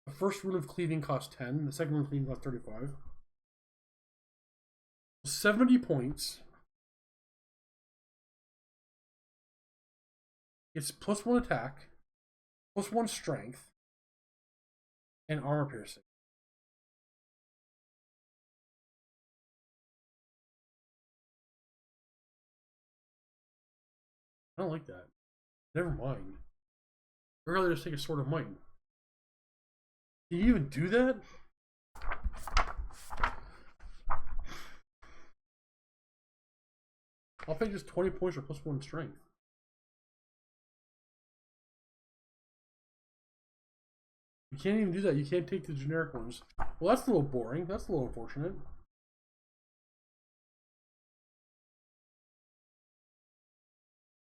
The first Rune of Cleaving costs 10. The second Rune of Cleaving costs 35. 70 points. It's +1 attack, +1 strength, and armor piercing. I don't like that. Never mind. I'd rather just take a Sword of Might. Can you even do that? I'll pay just 20 points for +1 strength. You can't even do that. You can't take the generic ones. Well, that's a little boring. That's a little unfortunate.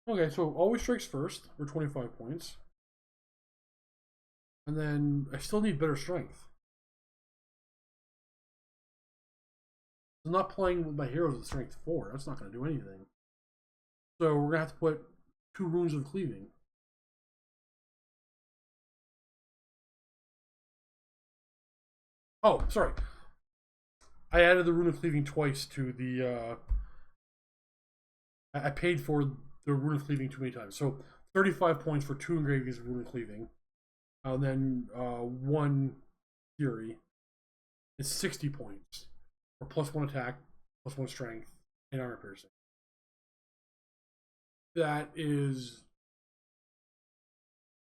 Okay, so always strikes first for 25 points. And then I still need better strength. I'm not playing with my heroes with strength 4. That's not going to do anything. So we're going to have to put 2 runes of cleaving. Oh, sorry. I added the Rune of Cleaving twice to the... I paid for the Rune of Cleaving too many times. So 35 points for 2 engravings of Rune of Cleaving. And then 1 Fury is 60 points for +1 attack, +1 strength, and armor piercing. That is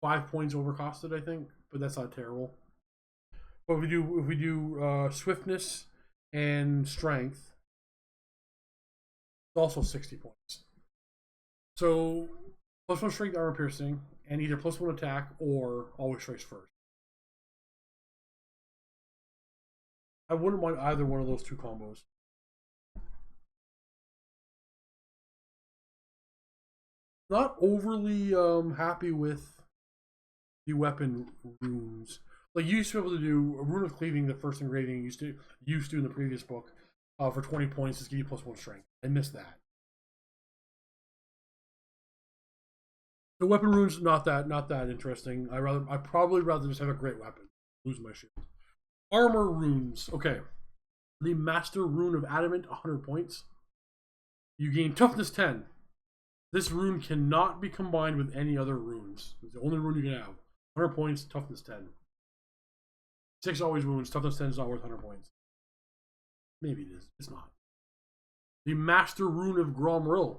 5 points overcosted, I think, but that's not terrible. But if we do swiftness and strength, it's also 60 points. So +1 strength, armor piercing, and either +1 attack or always strikes first. I wouldn't mind either one of those 2 combos. Not overly happy with the weapon runes. Like, you used to be able to do a Rune of Cleaving, the first engraving used to in the previous book, for 20 points, just give you +1 strength. I missed that. The weapon runes not that interesting. I probably rather just have a great weapon. Lose my shield. Armor runes. Okay. The Master Rune of Adamant, 100 points. You gain Toughness 10. This rune cannot be combined with any other runes. It's the only rune you can have. 100 points, Toughness 10. 6 always wounds. Toughness 10 is not worth 100 points. Maybe it is. It's not. The Master Rune of Gromrill.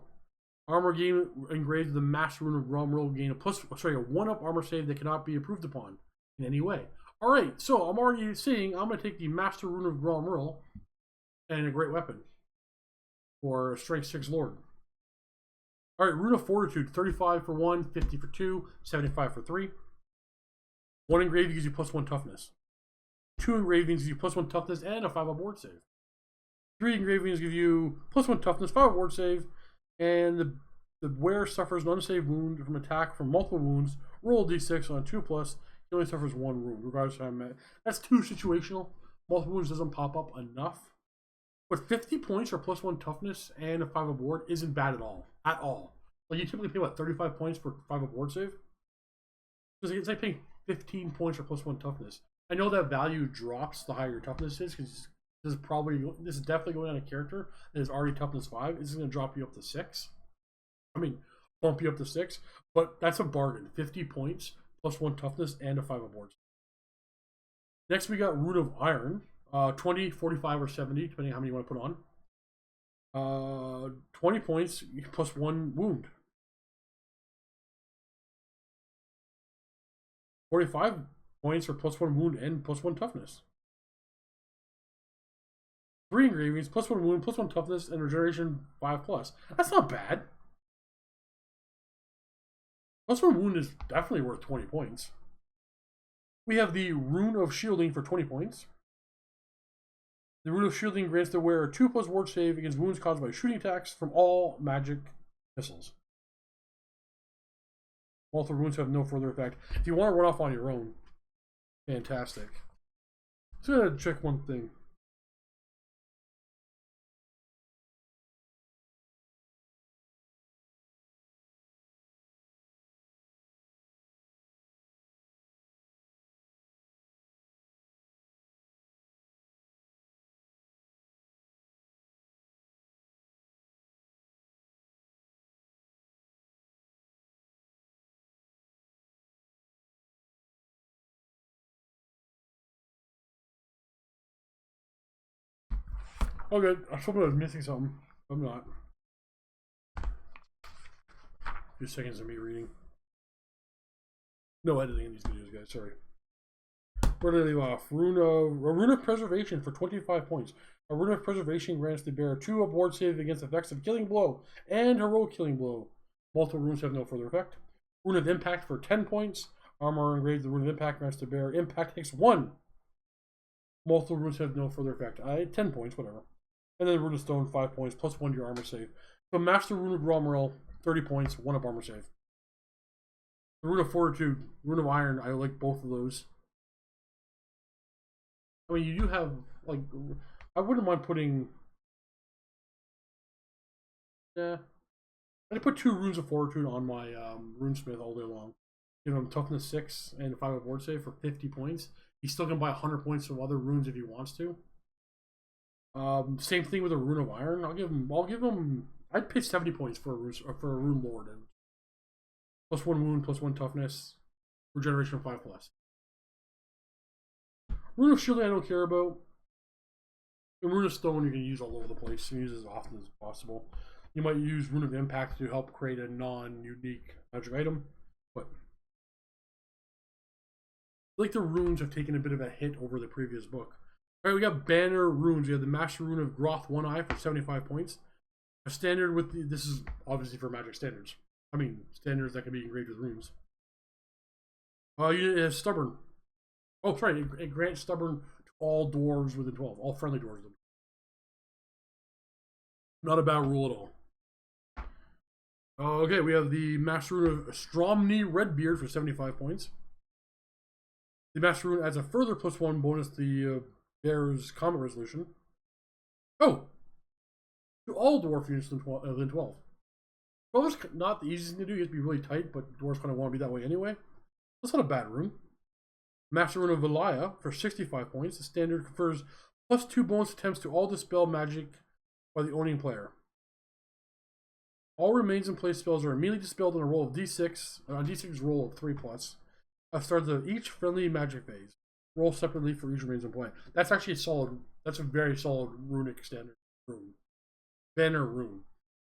Armor gain engraved the Master Rune of Gromrill gain a 1-up armor save that cannot be improved upon in any way. Alright, so I'm already saying I'm going to take the Master Rune of Gromrill and a great weapon for Strength 6 Lord. Alright, Rune of Fortitude, 35 for 1, 50 for 2, 75 for 3. 1 engraving gives you +1 toughness. 2 engravings gives you +1 toughness and a 5-up ward save. 3 engravings give you +1 toughness, 5-up ward save, and the wearer suffers an unsaved wound from attack from multiple wounds. Roll a d6 on a 2+. He only suffers 1 wound, regardless of how I'm at. That's too situational. Multiple wounds doesn't pop up enough. But 50 points for +1 toughness and a 5-up ward isn't bad at all. At all. Like, you typically pay, what, 35 points for 5-up ward save? It's like paying 15 points for +1 toughness. I know that value drops the higher your toughness is, because this is definitely going on a character that is already toughness 5. This is going to drop you up to 6. I mean, bump you up to 6. But that's a bargain. 50 points, +1 toughness, and a 5-up ward. Next, we got Rune of Iron. 20, 45, or 70, depending on how many you want to put on. 20 points, +1 wound. 45 points for +1 wound and +1 toughness. 3 engravings, +1 wound, +1 toughness, and regeneration 5+. That's not bad. +1 wound is definitely worth 20 points. We have the Rune of Shielding for 20 points. The Rune of Shielding grants the wearer 2+ ward save against wounds caused by shooting attacks from all magic missiles. Multiple wounds have no further effect. If you want to run off on your own, fantastic. Just gonna check one thing. Oh good, I thought I was missing something. I'm not. A few seconds of me reading. No editing in these videos, guys, sorry. Where did I leave off? Rune of Preservation for 25 points. A Rune of Preservation grants the bearer 2-up ward save against effects of Killing Blow and Heroic Killing Blow. Multiple runes have no further effect. Rune of Impact for 10 points. Armor engraved the Rune of Impact grants the bearer Impact takes 1. Multiple runes have no further effect. 10 points, whatever. And then Rune of Stone, 5 points, +1 to your armor save. So Master Rune of Gromrill, 30 points, 1-up armor save. The Rune of Fortitude, Rune of Iron, I like both of those. I mean, you do have, like, I wouldn't mind putting, yeah, I'd put 2 Runes of Fortitude on my Runesmith all day long. Give him toughness 6 and a 5-up ward save for 50 points. He's still gonna buy 100 points from other runes if he wants to. Same thing with a Rune of Iron. I'll give him. I'd pay 70 points for a Rune Lord, and +1 wound, +1 toughness, regeneration 5+. Rune of Shielding I don't care about. And Rune of Stone you can use all over the place. You can use as often as possible. You might use Rune of Impact to help create a non-unique magic item, but I like the runes have taken a bit of a hit over the previous book. Alright, we got Banner Runes. We have the Master Rune of Groth 1 Eye for 75 points. A standard with the, this is obviously for magic standards. I mean, standards that can be engraved with runes. It has Stubborn. Oh, sorry, it grants Stubborn to all dwarves within 12. All friendly dwarves. Not a bad rule at all. Okay, we have the Master Rune of Stromney Redbeard for 75 points. The Master Rune adds a further +1 bonus to the bearer's combat resolution. Oh! To all dwarf units within 12. 12 is not the easiest thing to do. You have to be really tight, but dwarves kind of want to be that way anyway. That's not a bad rune. Master Rune of Velaya for 65 points. The standard confers +2 bonus attempts to all dispel magic by the owning player. All remains in place spells are immediately dispelled on a roll of d6, on a d6 roll of 3+. At the start of each friendly magic phase. Roll separately for each remains in play. That's actually a solid, that's a very solid runic standard rune. Banner Rune.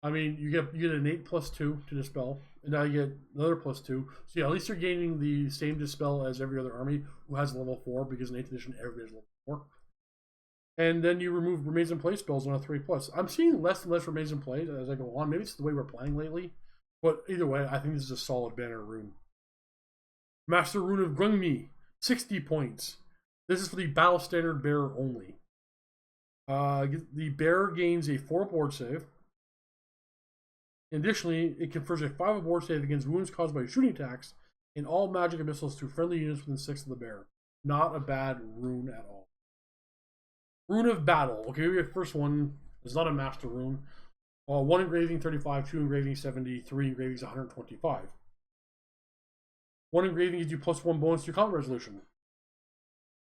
I mean, you get an 8+2 to dispel, and now you get another +2. So yeah, at least you're gaining the same dispel as every other army who has level 4, because in 8th edition everybody has level 4. And then you remove remains in play spells on a 3+. I'm seeing less and less remains in play as I go on. Maybe it's the way we're playing lately, but either way, I think this is a solid Banner Rune. Master Rune of Grungni, 60 points. This is for the Battle Standard Bearer only. The bearer gains a 4 board save. Additionally, it confers a 5 board save against wounds caused by shooting attacks and all magic and missiles to friendly units within 6 of the bearer. Not a bad rune at all. Rune of Battle. Okay, maybe the first one is not a master rune. 1 engraving 35, 2 engraving 70, 3 engravings 125. 1 engraving gives you +1 bonus to your combat resolution.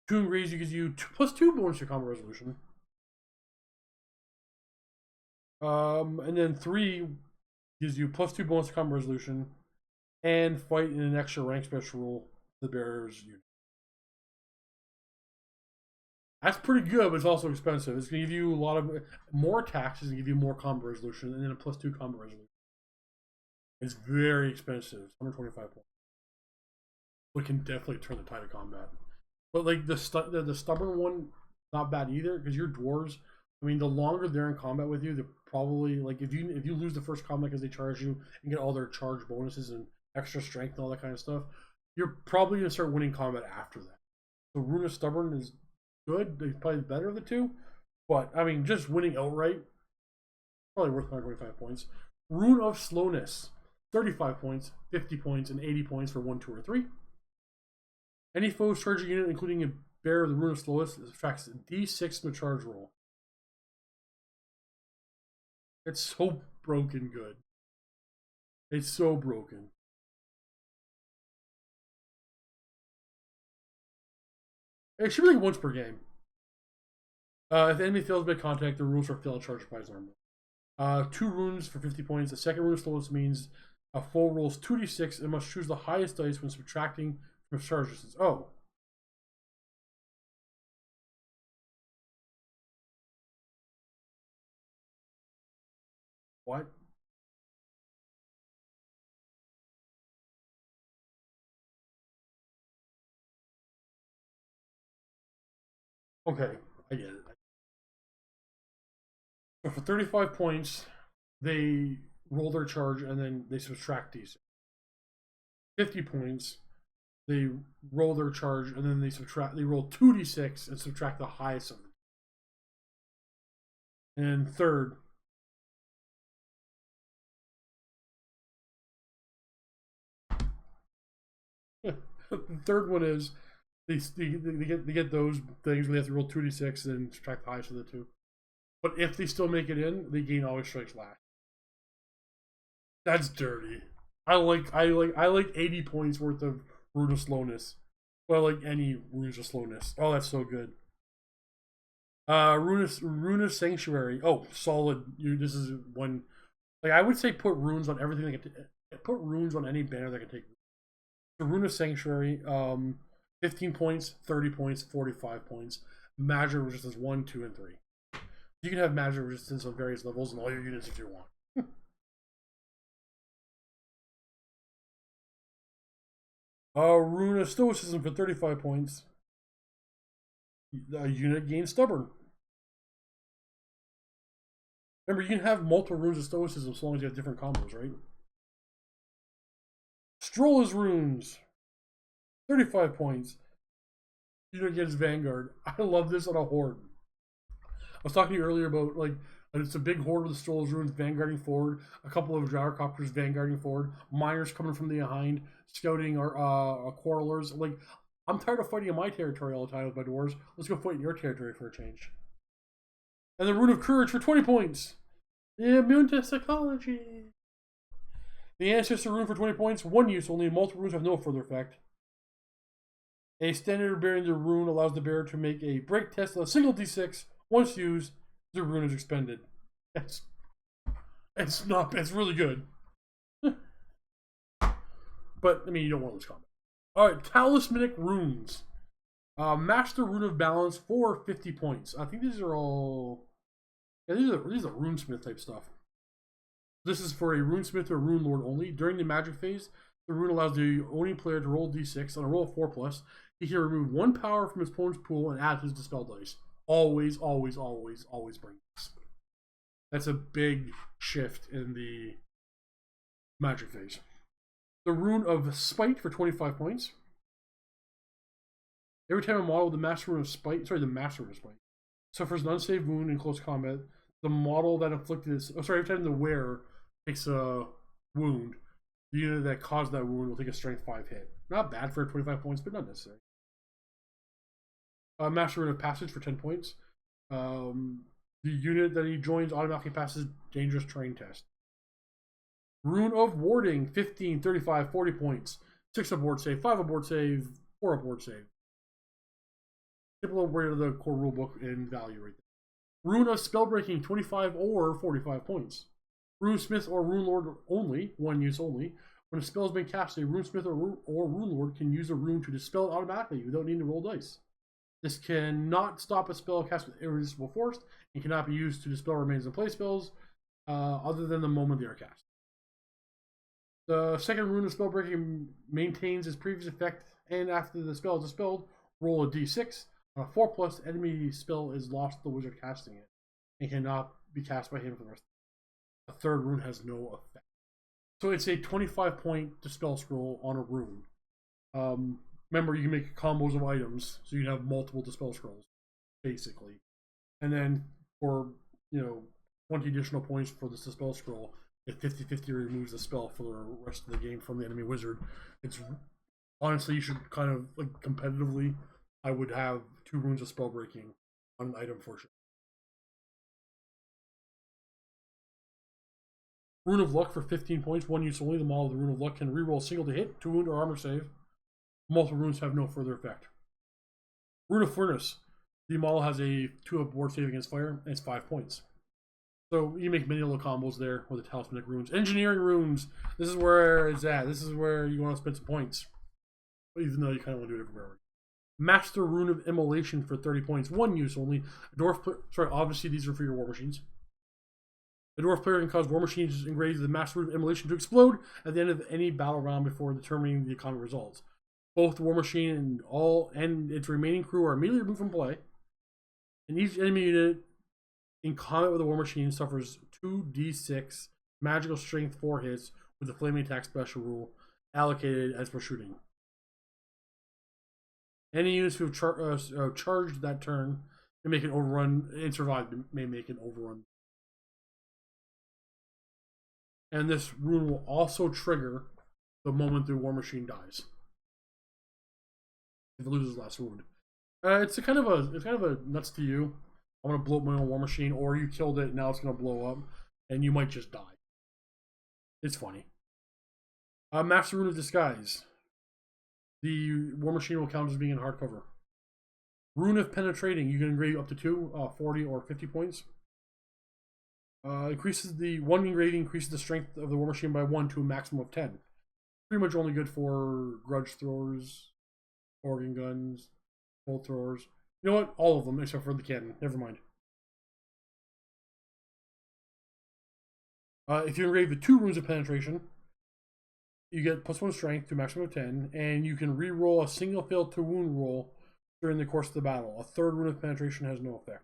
2 engravings gives you +2 bonus to your combat resolution. And then 3 gives you +2 bonus to combat resolution, and fight in an extra rank special rule the bearer's unit. That's pretty good, but it's also expensive. It's going to give you a lot of more attacks, and give you more combat resolution, and then a +2 combat resolution. It's very expensive. 125 points. We can definitely turn the tide of combat. But like the stubborn one, not bad either, because your dwarves, I mean, the longer they're in combat with you, they're probably like if you lose the first combat because they charge you and get all their charge bonuses and extra strength and all that kind of stuff, you're probably gonna start winning combat after that. So Rune of Stubborn is good. It's probably the better of the two, but I mean, just winning outright, probably worth 125 points. Rune of Slowness, 35 points, 50 points, and 80 points for 1, 2, or 3. Any foe's charging unit, including a bearer of the Rune of Slowness, subtracts D6 from the charge roll. It's so broken good. It's so broken. It should be like once per game. If the enemy fails by contact, the rules are failed charged by his armor. 2 runes for 50 points. The second rune of slowness means a foe rolls 2d6 and must choose the highest dice when subtracting from charge distance. Oh. What? Okay, I get it. So for 35 points, they roll their charge and then they subtract these. 50 points, they roll their charge and then they roll 2d6 and subtract the highest of them. And third, the third one is they get those things where they have to roll 2d6 and subtract the highest of the two. But if they still make it in, they gain always strikes last. That's dirty. I like 80 points worth of Rune of Slowness. Well, like any Runes of Slowness. Oh, that's so good. Rune of Sanctuary. Oh, solid. This is one. Like I would say, put runes on everything. Put runes on any banner that can take. The Rune of Sanctuary. 15 points, 30 points, 45 points. Magic resistance 1, 2, and 3. You can have magic resistance on various levels and all your units if you want. Rune of Stoicism for 35 points. A unit gains Stubborn. Remember, you can have multiple runes of Stoicism as long as you have different combos, right? Stroller's Runes. 35 points. Unit against Vanguard. I love this on a horde. I was talking to you earlier about, like, it's a big horde with the Stroller's Runes vanguarding forward, a couple of Gyrocopters vanguarding forward, miners coming from behind, scouting our Quarrelers. Like, I'm tired of fighting in my territory all the time with my dwarves. Let's go fight in your territory for a change. And the Rune of Courage for 20 points. Immune to Psychology. The Ancestor Rune for 20 points. 1 use only. Multiple runes have no further effect. A standard bearing the rune allows the bearer to make a break test on a single d6. Once used, the rune is expended. It's really good. But, I mean, you don't want to lose combat. Alright, Talismanic Runes. Master Rune of Balance for 50 points. I think these are all Yeah, these are runesmith type stuff. This is for a runesmith or rune lord only. During the magic phase, the rune allows the owning player to roll d6. On a roll of 4+, he can remove 1 power from his opponent's pool and add his dispel dice. Always, always, always, always bring this. That's a big shift in the magic phase. The rune of spite for 25 points. Every time a model with the master rune of spite, suffers an unsaved wound in close combat, the model that inflicted this, every time the wearer takes a wound, the unit that caused that wound will take a strength 5 hit. Not bad for 25 points, but not necessary. Master rune of passage for 10 points. The unit that he joins automatically passes dangerous terrain test. Rune of warding, 15, 35, 40 points. 6 aboard save, 5 aboard save, 4 aboard save. Typical way of the core rulebook in value right there. Rune of spellbreaking, 25 or 45 points. Rune Smith or Rune Lord only, one use only. When a spell has been cast, a Rune Smith or Rune Lord can use a rune to dispel it automatically without needing to roll dice. This cannot stop a spell cast with irresistible force and cannot be used to dispel remains in play spells other than the moment they are cast. The second rune of spellbreaking maintains its previous effect, and after the spell is dispelled, roll a d6. On a 4+, enemy spell is lost to the wizard casting it and cannot be cast by him for the rest. The third rune has no effect. So it's a 25-point dispel scroll on a rune. Remember, you can make combos of items, so you can have multiple dispel scrolls, basically. And then for 20 additional points for this dispel scroll, if 50-50 removes the spell for the rest of the game from the enemy wizard. It's honestly, you should kind of competitively, I would have 2 runes of spell breaking on an item for sure. Rune of Luck for 15 points, 1 use only. The model of the Rune of Luck can reroll a single to hit, 2 wound, or armor save. Multiple runes have no further effect. Rune of Furnace. The model has a 2 aboard save against fire, and it's 5 points. So you make many little combos there with the talismanic runes. Engineering runes. This is where it's at. This is where you want to spend some points. Even though you kind of want to do it everywhere. Master Rune of Immolation for 30 points. 1 use only. Obviously these are for your war machines. The dwarf player can cause war machines engraved with the Master Rune of Immolation to explode at the end of any battle round before determining the combat results. Both the war machine and its remaining crew are immediately removed from play. And each enemy unit in combat with the war machine suffers 2d6 magical strength 4 hits with the flaming attack special rule allocated as per shooting. Any units who have charged that turn may make an overrun and survived may make an overrun. And this rune will also trigger the moment the war machine dies. If it loses last wound. It's kind of a nuts to you. I'm gonna blow up my own war machine, or you killed it, now it's gonna blow up, and you might just die. It's funny. Master Rune of Disguise. The war machine will count as being in hardcover. Rune of Penetrating. You can engrave up to 2, 40 or 50 points. Increases the one engraving increases the strength of the war machine by 1 to a maximum of 10. Pretty much only good for grudge throwers, organ guns, bolt throwers. You know what? All of them except for the cannon. Never mind. If you engrave the 2 runes of penetration, you get +1 strength to a maximum of 10, and you can re-roll a single failed to wound roll during the course of the battle. A 3rd rune of penetration has no effect.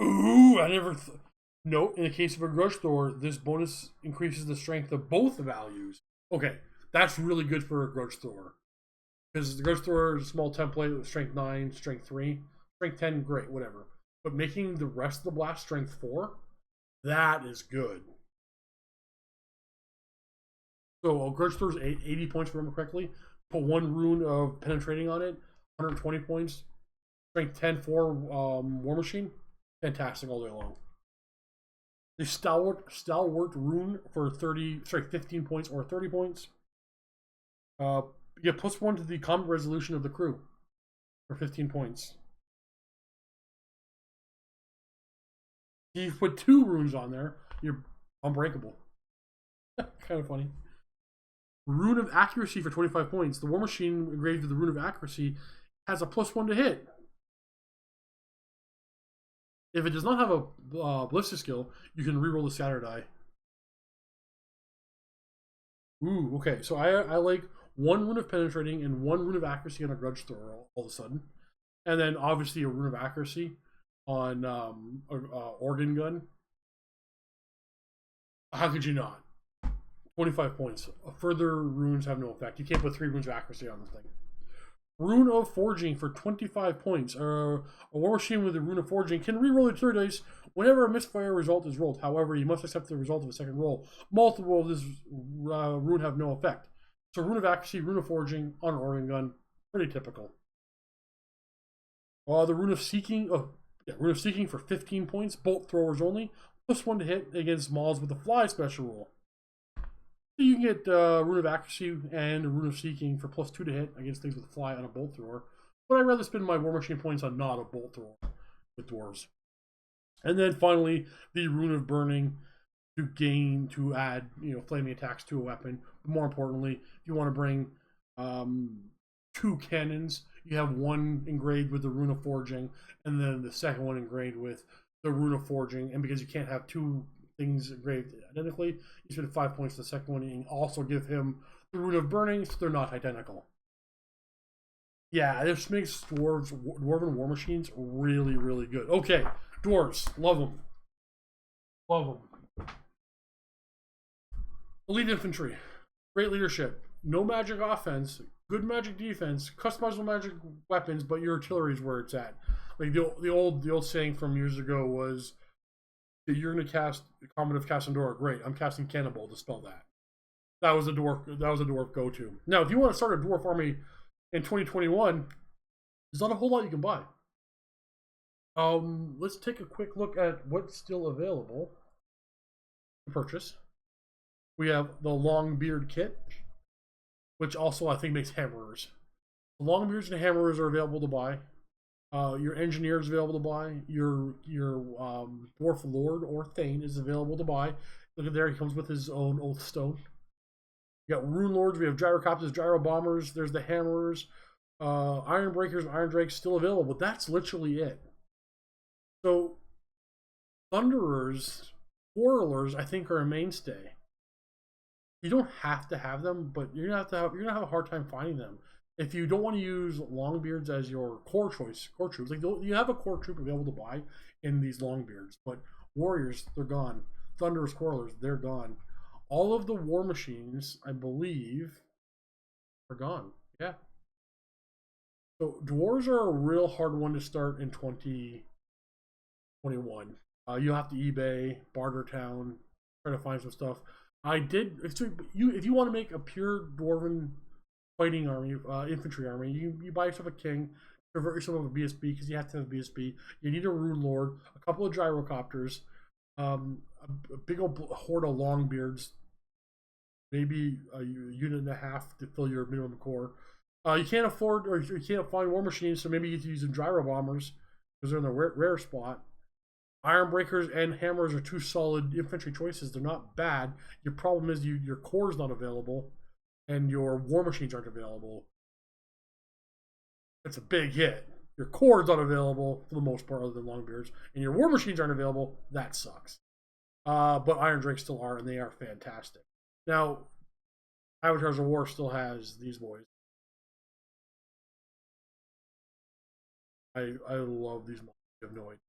Ooh, I never. Note, in the case of a grudge thrower, this bonus increases the strength of both values. Okay, that's really good for a grudge thrower. Because the grudge thrower is a small template with strength 9, strength 3, strength 10, great, whatever. But making the rest of the blast strength 4, that is good. So a grudge thrower is 80 points, if I remember correctly. Put 1 rune of penetrating on it, 120 points. Strength 10 for war machine. Fantastic all day long. The stalwart rune for 15 points or 30 points. You get +1 to the combat resolution of the crew for 15 points. You put 2 runes on there, you're unbreakable. Kind of funny. Rune of Accuracy for 25 points. The war machine engraved with the Rune of Accuracy has a +1 to hit. If it does not have a ballistic skill, you can reroll the scatter die. Ooh, okay. So I like 1 rune of penetrating and 1 rune of accuracy on a grudge thrower all of a sudden, and then obviously a rune of accuracy on organ gun. How could you not? 25 points. Further runes have no effect. You can't put 3 runes of accuracy on the thing. Rune of Forging for 25 points. A war machine with a Rune of Forging can reroll the 3 dice whenever a misfire result is rolled. However, you must accept the result of a second roll. Multiple of this rune have no effect. So Rune of Accuracy, Rune of Forging on an organ gun. Pretty typical. The Rune of Seeking. Rune of Seeking for 15 points. Bolt throwers only. +1 to hit against mauls with the Fly special rule. So you can get Rune of Accuracy and Rune of Seeking for +2 to hit against things with Fly on a bolt thrower. But I'd rather spend my War Machine points on not a bolt thrower with dwarves. And then finally, the Rune of Burning to add, flaming attacks to a weapon. But more importantly, if you want to bring 2 cannons, you have 1 engraved with the Rune of Forging, and then the second one engraved with the Rune of Forging. And because you can't have 2 things engraved identically, you spend 5 points to the second one and also give him the Rune of Burning, so they're not identical. Yeah, this makes Dwarven War Machines really, really good. Okay, Dwarves, love them. Love them. Elite Infantry, great leadership, no magic offense, good magic defense, customizable magic weapons, but your artillery is where it's at. Like the old saying from years ago was, you're going to cast Comet of Cassandora. Great, I'm casting Cannibal to spell that. That was a dwarf go-to. Now, if you want to start a dwarf army in 2021, there's not a whole lot you can buy. Let's take a quick look at what's still available to purchase. We have the Longbeard kit, which also I think makes hammerers. The Longbeards and hammerers are available to buy. Your engineer is available to buy. Your dwarf lord or thane is available to buy. Look at there, he comes with his own oath stone. You got rune lords. We have gyrocopters, gyro bombers. There's the hammerers, Ironbreakers, and Iron Drakes still available. But that's literally it. So Thunderers, Quarrelers, I think are a mainstay. You don't have to have them, but you're gonna have a hard time finding them. If you don't want to use Longbeards as your core troops, like you have a core troop available to buy in these Longbeards, but warriors, they're gone. Thunderers, Quarrelers, they're gone. All of the war machines, I believe, are gone. Yeah. So dwarves are a real hard one to start in 2021. You have to eBay, Bartertown, try to find some stuff. If you want to make a pure dwarven fighting army, infantry army, you buy yourself a king, convert yourself to a BSB because you have to have a BSB. You need a rune lord, a couple of gyrocopters, a big old horde of Longbeards, maybe a unit and a half to fill your minimum core. You can't afford, or you can't find war machines, so maybe you get to use some gyro bombers because they're in the rare spot. Ironbreakers and hammers are 2 solid infantry choices. They're not bad. Your problem is your core is not available, and your war machines aren't available. That's a big hit. Your core is not available for the most part, other than Longbeards, and your war machines aren't available. That sucks. But Iron Drakes still are, and they are fantastic. Now, Avatars of War still has these boys. I love these models. You have no idea.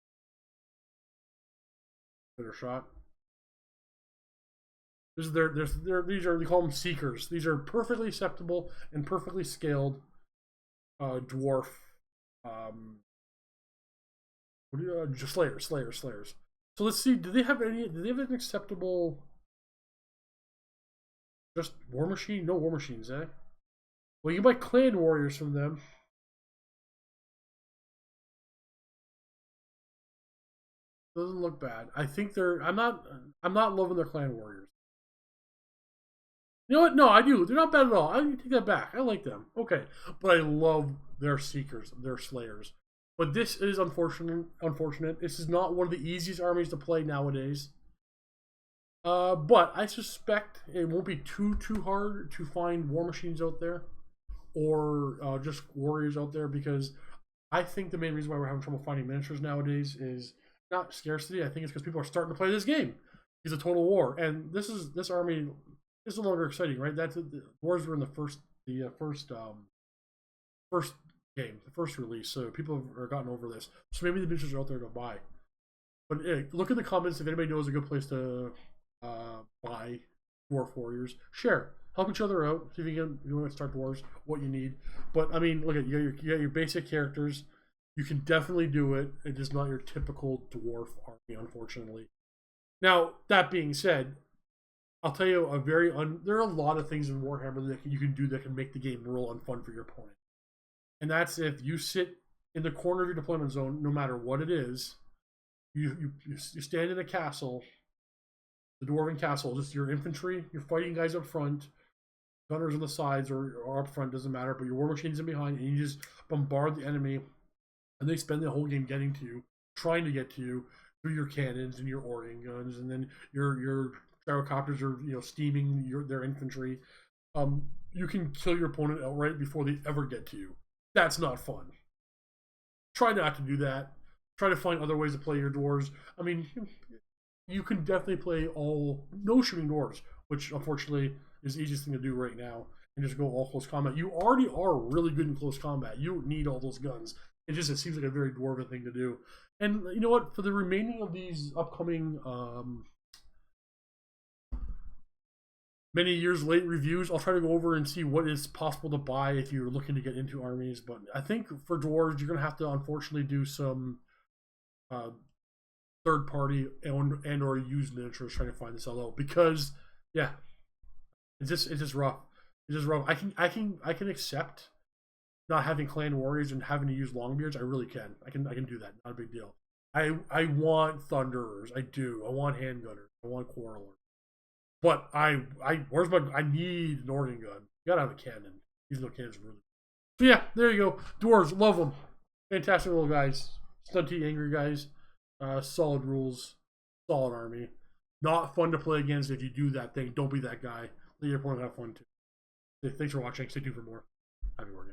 Better shot. These are, they call them Seekers. These are perfectly acceptable and perfectly scaled dwarf slayers. So let's see, do they have an acceptable just war machine? No war machines, eh? Well, you can buy clan warriors from them. Doesn't look bad. I think I'm not loving their clan warriors. You know what? No, I do. They're not bad at all. I take that back. I like them. Okay. But I love their Seekers, their Slayers. But this is unfortunate. This is not one of the easiest armies to play nowadays. But I suspect it won't be too hard to find war machines out there, or just warriors out there, because I think the main reason why we're having trouble finding miniatures nowadays is not scarcity. I think it's because people are starting to play this game. It's a total war, and this army is no longer exciting, right? The wars were in the first game, the first release, so people have gotten over this. So maybe the miniatures are out there to buy. But look at the comments if anybody knows a good place to buy Dwarf Warriors. Share, help each other out. See if you want to start dwarves, what you need. But I mean, look at you got your basic characters. You can definitely do it. It is not your typical dwarf army, unfortunately. Now that being said, I'll tell you there are a lot of things in Warhammer that you can do that can make the game real unfun for your opponent. And that's if you sit in the corner of your deployment zone, no matter what it is. You stand in a castle, the dwarven castle, just your infantry, you're fighting guys up front, gunners on the sides or up front, doesn't matter, but your war machines in behind, and you just bombard the enemy, and they spend the whole game getting to you, trying to get to you through your cannons and your organ guns, and then your gyrocopters are steaming their infantry. You can kill your opponent outright before they ever get to you. That's not fun. Try not to do that. Try to find other ways to play your dwarves. I mean, you can definitely play all no shooting dwarves, which unfortunately is the easiest thing to do right now, and just go all close combat. You already are really good in close combat. You don't need all those guns. It seems like a very dwarven thing to do. And you know what? For the remaining of these upcoming many years late reviews, I'll try to go over and see what is possible to buy if you're looking to get into armies. But I think for dwarves, you're going to have to unfortunately do some third party and or used miniatures trying to find this out, because it's just rough. It's just rough. I can accept not having clan warriors and having to use Longbeards. I really can. I can do that. Not a big deal. I want Thunderers. I do. I want handgunners. I want Quarrelers. But I need an organ gun. You gotta have a cannon. Even though cannons are really. So yeah, there you go. Dwarves, love them. Fantastic little guys. Stunty, angry guys. Solid rules. Solid army. Not fun to play against. If you do that thing, don't be that guy. Let your opponent have fun too. Thanks for watching. Stay tuned for more. Happy working.